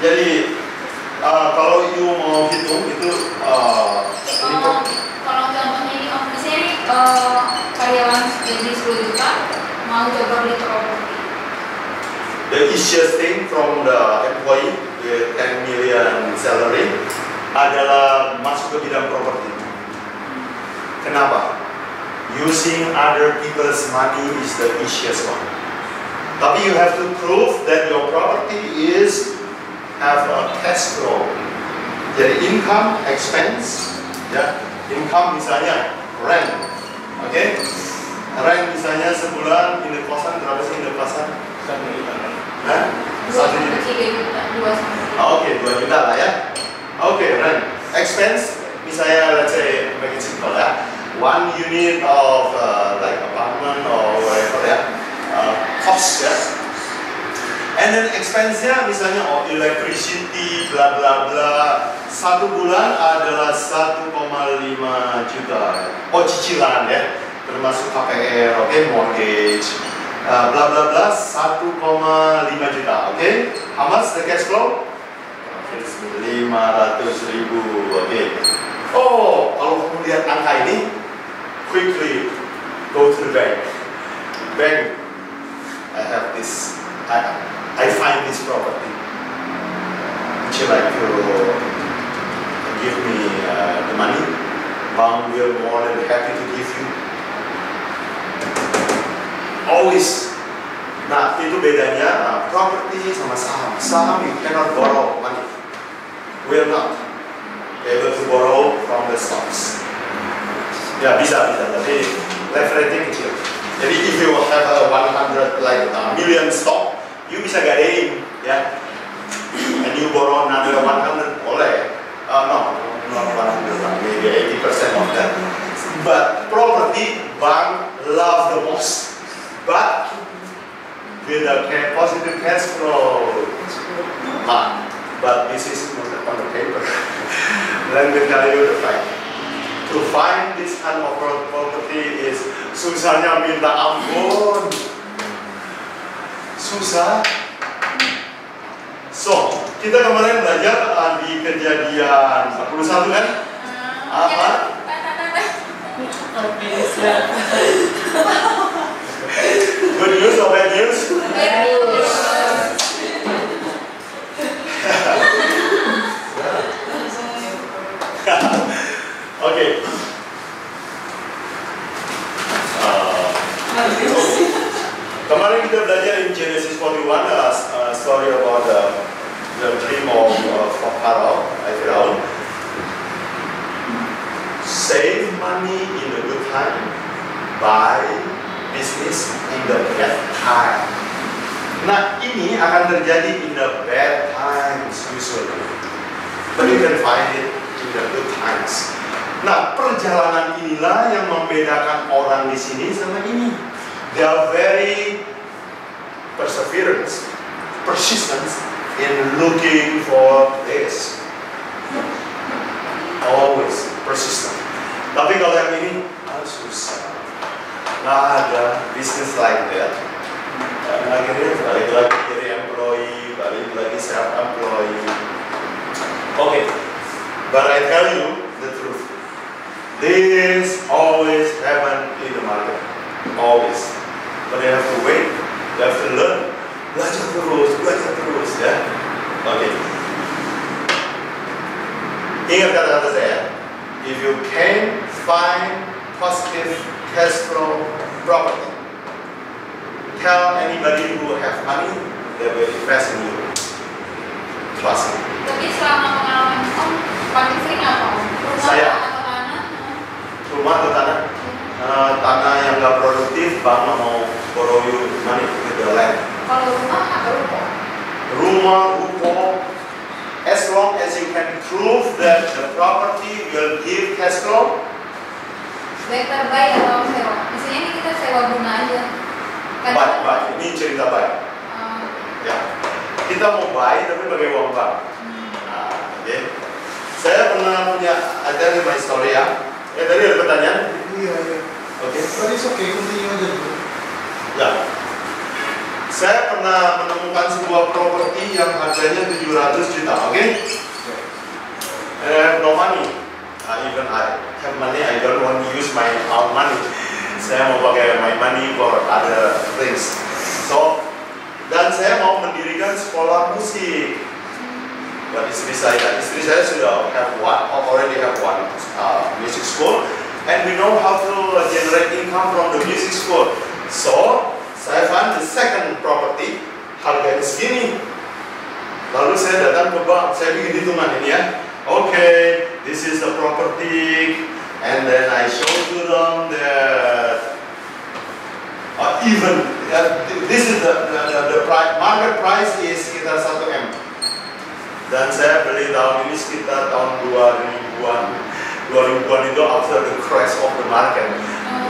Jadi kalau you mau hitung itu kalau contohnya ini misalnya ini karyawan gaji 10 juta mau coba beli properti. The easiest thing from the employee with 10 million salary adalah masuk ke bidang properti. Kenapa? Using other people's money is the easiest one. Tapi you have to prove that your property is have a cash flow. Jadi income, expense, ya. Income misalnya rent, oke? Rent misalnya sebulan in the kosan berapa sih in the kosan? 1 juta. Hah? 1 juta. 3 juta, 2 Oke, 2 juta lah ya. Oke, rent. Expense misalnya let's say make it simple ya. 1 unit of like apartment or whatever ya. Cost ya. And then expense-nya misalnya electricity bla bla bla. 1 bulan adalah 1,5 juta. Cicilan ya. Termasuk KPR, oke, mortgage. Bla bla bla 1,5 juta, oke? How much the cash flow? 500.000, oke. Oh, kalau kamu lihat angka ini, quickly go to the bank. Bank, I have this, I find this property. Would you like to give me the money? Bank will more than happy to give you. Always. Nah, itu bedanya property sama saham. Saham you cannot borrow money. Will not be able to borrow from the stocks. Ya bisa, tapi leverage kecil. Jadi if you have a 100 like a million stock, you bisa gadein, ya. And you borrow another 100 boleh. No, not 100, maybe 80% of that. But property, bank love the most. But with a positive cash flow, but this is not on the paper. Let me tell you the fact. To find this kind of property is susahnya minta ampun. Susah. So, kita kemarin belajar di kejadian 41 kan? Apa? Good news or bad news? Bad news. Okay. Kemarin kita belajar in Genesis 41 story about the dream of Pharaoh, Pharaoh. Save money in the good time, buy business in the bad time. Nah, ini akan terjadi in the bad times usually, but you can find it in the good times. Nah, perjalanan inilah yang membedakan orang di sini sama ini. They are very persistent in looking for this. Always persistent. Tapi kalau yang ini susah. Nggak ada business like that. Dan akhirnya balik lagi jadi employee, balik lagi self-employed. Okay, but I tell you the truth. This always happen in the market, always. But you have to wait, you have to learn, belajar terus, ya. Okay. Ingat kata-kata saya. If you can find positive cash flow property, tell anybody who have money, they will invest in you. Trust me. Tapi selama pengalaman Om, paling sering apa Om? Rumah Saya. atau tanah? Rumah atau tanah? Tanah yang nggak produktif, bank mau borrow you money with the land. Kalau rumah atau ruko? Rumah, ruko, as long as you can prove that the property will give cash flow. Better buy atau sewa? Misalnya ini kita sewa bunga aja. Buy. Ini cerita buy. Ya. Kita mau buy tapi pakai uang bank. Nah, okay. Saya pernah punya, ada di my story ya. Tadi ada pertanyaan? Iya. Oke. Tadi oke, continue aja dulu. Ya. Saya pernah menemukan sebuah properti yang harganya 700 juta, oke? No money. Even I have money, I don't want to use my own money. Saya mau pakai my money for other things. So, dan saya mau mendirikan sekolah musik. Buat istri saya sudah already have one music school. and we know how to generate income from the music school. So, saya find the second property, harganya segini. Lalu saya datang ke bank, saya bikin hitungan ini ya. Okay, this is the property, and then I show to them that even this is the price, market price is sekitar 1 M. Dan saya beli tahun ini sekitar tahun 2000-an. 2000-an itu after the crash of the market,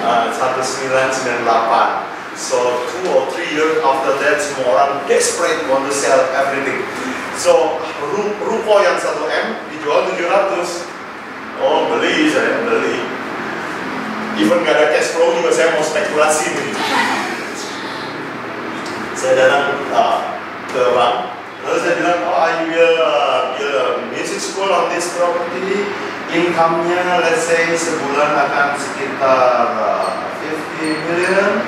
1998. So 2 or 3 years after that, semua orang desperate want to sell everything. So ruko yang 1 M dijual 700. Oh beli, saya beli. Even gak ada cash flow juga saya mau spekulasi nih. Saya datang ke bank, lalu saya bilang, oh I will build a music school on this property. Income-nya let's say sebulan akan sekitar 50 million.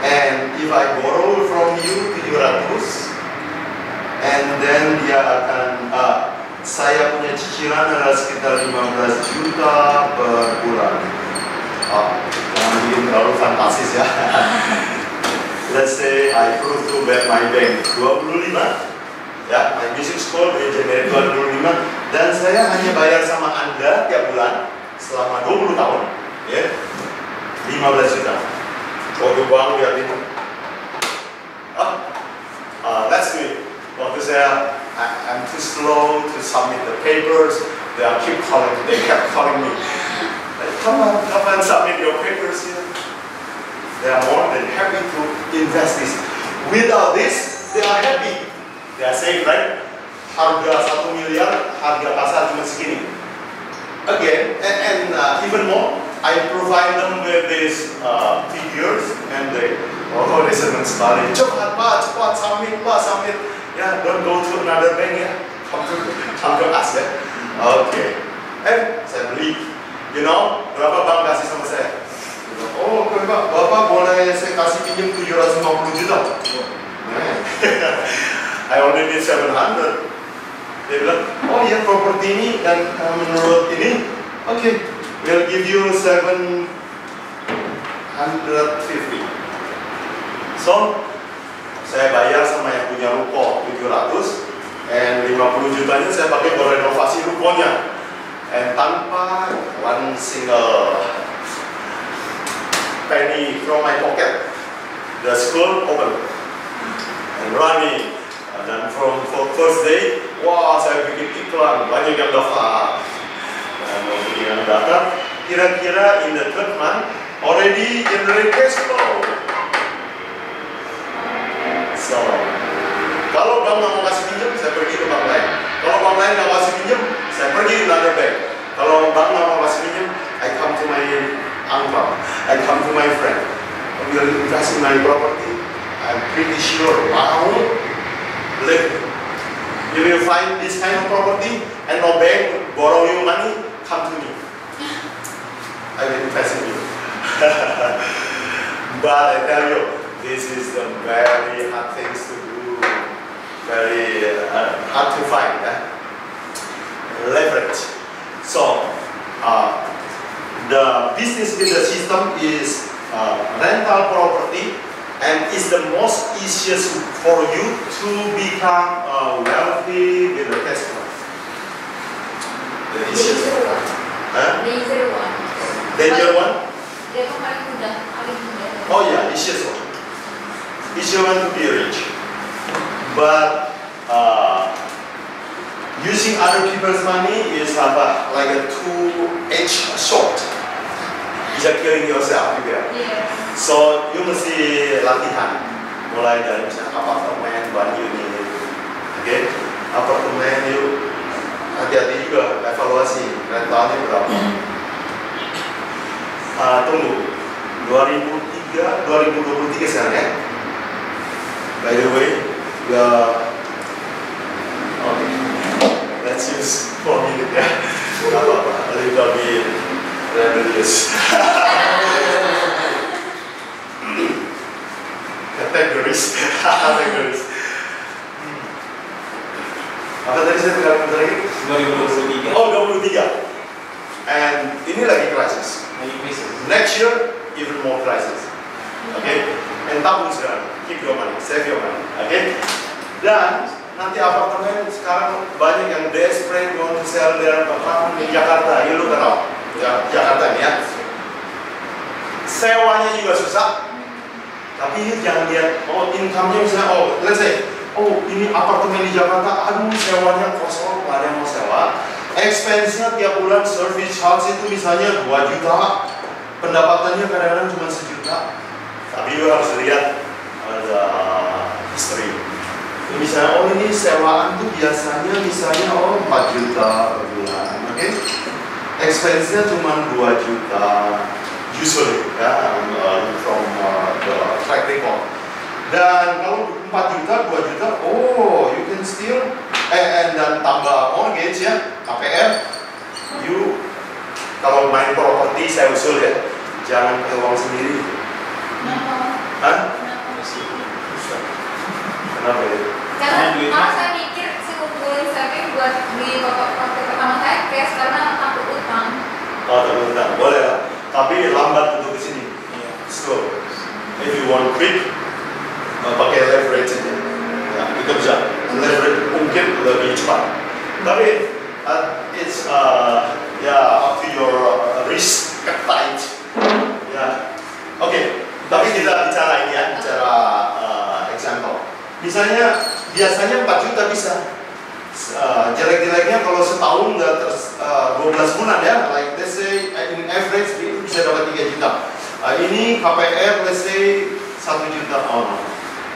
And if I borrow from you 700, and then dia akan saya punya cicilan adalah sekitar 15 juta per bulan. Jangan bikin terlalu fantasis ya. Let's say I prove to my bank 25, ya, my music school will generate 25, dan saya hanya bayar sama Anda tiap bulan selama 20 tahun, ya, 15 juta. Waktu bank lihat itu, let's do it. Waktu saya, I'm too slow to submit the papers. They kept calling me. Come on, submit your papers here. They are more than happy to invest this. Without this, they are happy. They are saying, right? Harga 1 miliar, harga pasar cuma segini. Again, and even more, I provide them with these figures, and they senang sekali. Cepat Pak, submit. Yeah, don't go to another bank ya. Come to us ya. Okay. Saya beli. You know, berapa bank kasih sama saya? Oh, oke Pak, Bapak boleh saya kasih pinjam 750 juta. I only need 700. Dia bilang, oh iya properti ini dan menurut ini, oke, we'll give you 750. So, saya bayar sama yang punya ruko 700, and 50 jutanya saya pakai buat renovasi rukonya. And tanpa one single penny from my pocket, the school open and running. Dan from first day, wah saya bikin iklan, banyak yang daftar. Dan yang daftar, kira-kira in the third month already generate cash flow. So, kalau bank nggak mau kasih pinjam, saya pergi ke bank lain. Kalau bank lain nggak kasih pinjam, saya pergi ke another bank. Kalau bank nggak mau kasih pinjam, I come to my uncle, I come to my friend. We will invest in my property. I'm pretty sure mau live. You will find this kind of property and no bank borrow you money, come to me. I will invest in you. But I tell you, this is the very hard things to do, very hard to find. Leverage. So, the business builder system is rental property, and is the most easiest for you to become wealthy with a cash flow. The easiest one. Danger one. Danger one? Dia tuh paling mudah, paling mudah. Oh yeah, easiest one. Easiest one to be rich. But using other people's money is like a two-edged sword. Bisa killing yourself juga. Yes. So, you mesti latihan. Mulai dari misalnya apartemen, one unit. Okay? Apartemen, you hati-hati juga evaluasi rentalnya berapa. Tunggu, 2023 sekarang ya. By the way, okay. Let's use 4 minutes ya. Gak apa-apa, a little bit rebellious. Categories. Apa tadi saya tinggal bentar lagi? 2023. Oh, 23. And And ini lagi krisis. Next year, even more crisis. Okay? And tabung sekarang, keep your money, save your money. Okay? Dan nanti apartemen sekarang banyak yang desperate want to sell their apartment di Jakarta. You look around, Jakarta ini ya. Sewanya juga susah. Tapi jangan lihat, oh income-nya misalnya, oh let's say, oh ini apartemen di Jakarta, aduh sewanya kosong, nggak ada yang mau sewa. Expense-nya tiap bulan service charge itu misalnya 2 juta, pendapatannya kadang-kadang cuma 1 juta. Tapi juga harus lihat ada history. Misalnya, oh ini sewaan tuh biasanya misalnya 4 juta per bulan, oke? Expense-nya cuma 2 juta, usually ya, from the track record. Dan kalau 4 juta, 2 juta, oh you can still, dan tambah mortgage ya, KPR, you kalau main properti saya usul ya, jangan pakai uang sendiri. Hah? Kenapa ya? Karena saya mikir ngumpulin saving buat beli properti pertama saya cash karena takut utang. Oh takut utang, boleh lah. Tapi lambat untuk kesini. Slow. If you want quick, pakai leverage aja. Ya, itu bisa. Leverage mungkin lebih cepat. Tapi it's up to your risk appetite. Ya, oke. Tapi kita bicara ini ya, bicara example. Misalnya biasanya 4 juta bisa. Jelek-jeleknya kalau setahun nggak 12 bulan ya, like let's say in average itu bisa dapat 3 juta. Ini KPR let's say 1 juta. Oh no.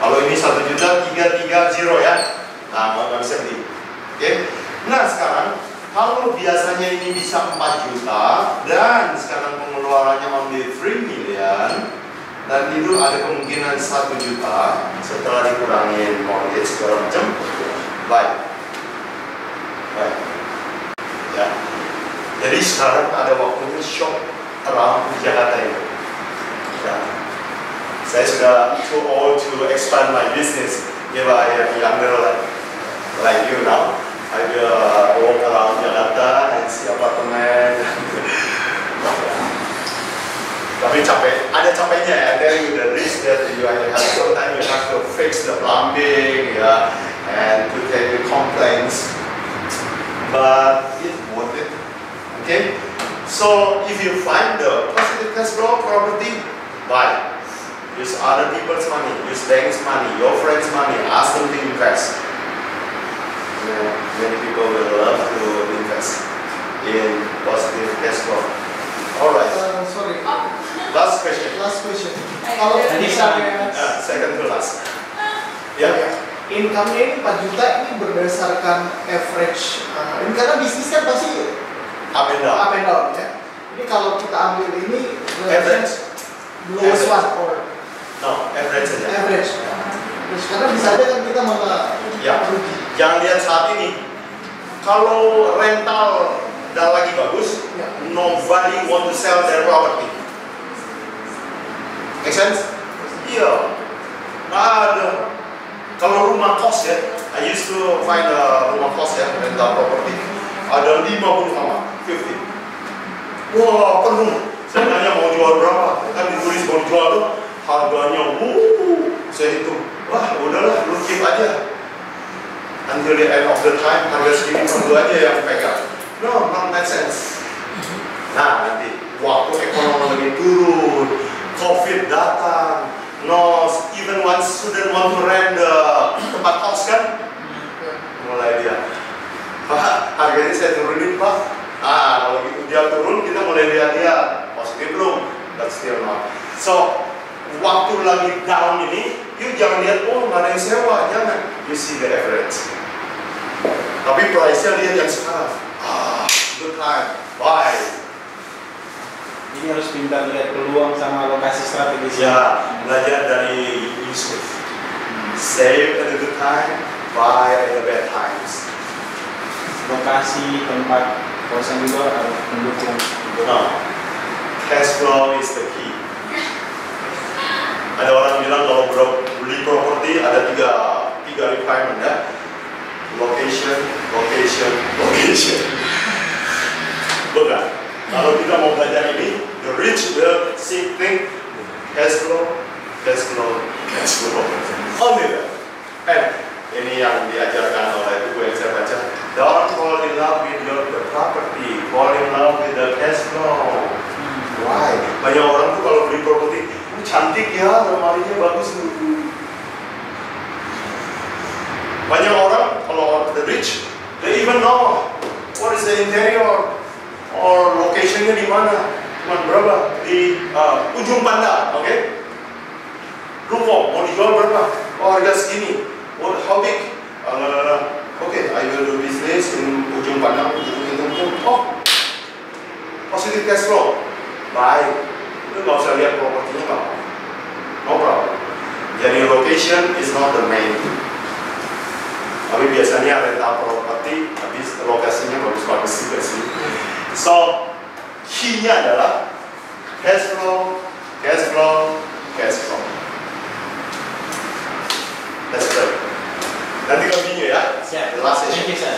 Kalau ini 1 juta 330 ya. Nah, nggak bisa beli. Oke. Nah sekarang kalau biasanya ini bisa 4 juta dan sekarang pengeluarannya only 3 million. Dan itu ada kemungkinan 1 juta setelah dikurangin mortgage segala macam. Baik. Ya. Jadi sekarang ada waktunya shop around Jakarta ini. Ya. Saya sudah too old to expand my business. If I am younger like you now, I will walk around Jakarta and see apartemen. Tapi capek, ada capeknya ya. Then the risk that you have, sometimes you have to fix the plumbing, yeah, and to take the complaints. But it's worth it. Okay. So if you find the positive cash flow property, buy. Use other people's money, use bank's money, your friends' money. Ask them to invest. Many people will love to invest in positive cash flow. Alright. Sorry. Last question. Kalau misalnya second to last. Ya. Income-nya ini 4 juta ini berdasarkan average. Ini karena bisnis kan pasti Up and down ya. Ini kalau kita ambil ini average. Lowest one or No, average saja. Average. Terus karena bisa aja kan kita malah rugi. Jangan lihat saat ini. Kalau rental dan lagi bagus, nobody want to sell their property. Make sense? Iya. Ada. Kalau rumah kos ya, I used to find a rumah kos ya, rental property. Ada 50 kamar, 50. Wah, penuh. Saya tanya mau jual berapa? Kan ditulis mau jual tuh harganya, saya hitung. Wah, udahlah, lu keep aja. Until the end of the time, harga segini lu aja yang pegang. No, not make sense. Nah, nanti waktu ekonomi lagi turun, COVID datang, no, even one student want to rent the tempat kos kan, mulai dia, Pak, harganya saya turunin Pak. Kalau gitu dia turun, kita mulai lihat-lihat, positif belum, but still not. So, waktu lagi down ini, you jangan lihat, oh nggak ada yang sewa, jangan. You see the average. Tapi price-nya lihat yang sekarang. Good time, buy. Ini harus pintar lihat peluang sama lokasi strategis. Ya, belajar dari Yusuf. Save at a good time, buy at the bad times. Lokasi tempat kosan juga harus mendukung. No, cash flow is the key. Ada orang bilang kalau beli properti ada tiga requirement ya. Location. Bukan. Kalau kita mau belajar ini, the rich will see think cash flow. Only that. And ini yang diajarkan oleh buku yang saya baca. Don't fall in love with the property, fall in love with the cash flow. Why? Banyak orang tuh kalau beli properti, cantik ya, lemarinya bagus. Banyak orang kalau the rich, they even know what is the interior or locationnya di mana, cuma berapa di ujung Panda, oke? Rumah mau dijual berapa? Oh harga segini. How big? Okay, I will do business in ujung Panda, ujung. Oh, positive cash flow. Baik, lu nggak usah lihat propertinya nggak? No problem. Jadi location is not the main. Tapi biasanya rental properti, habis lokasinya bagus-bagus juga sih. So, key-nya adalah cash flow. Let's pray. Nanti continue ya. Siap. The last session. Thank you, sir.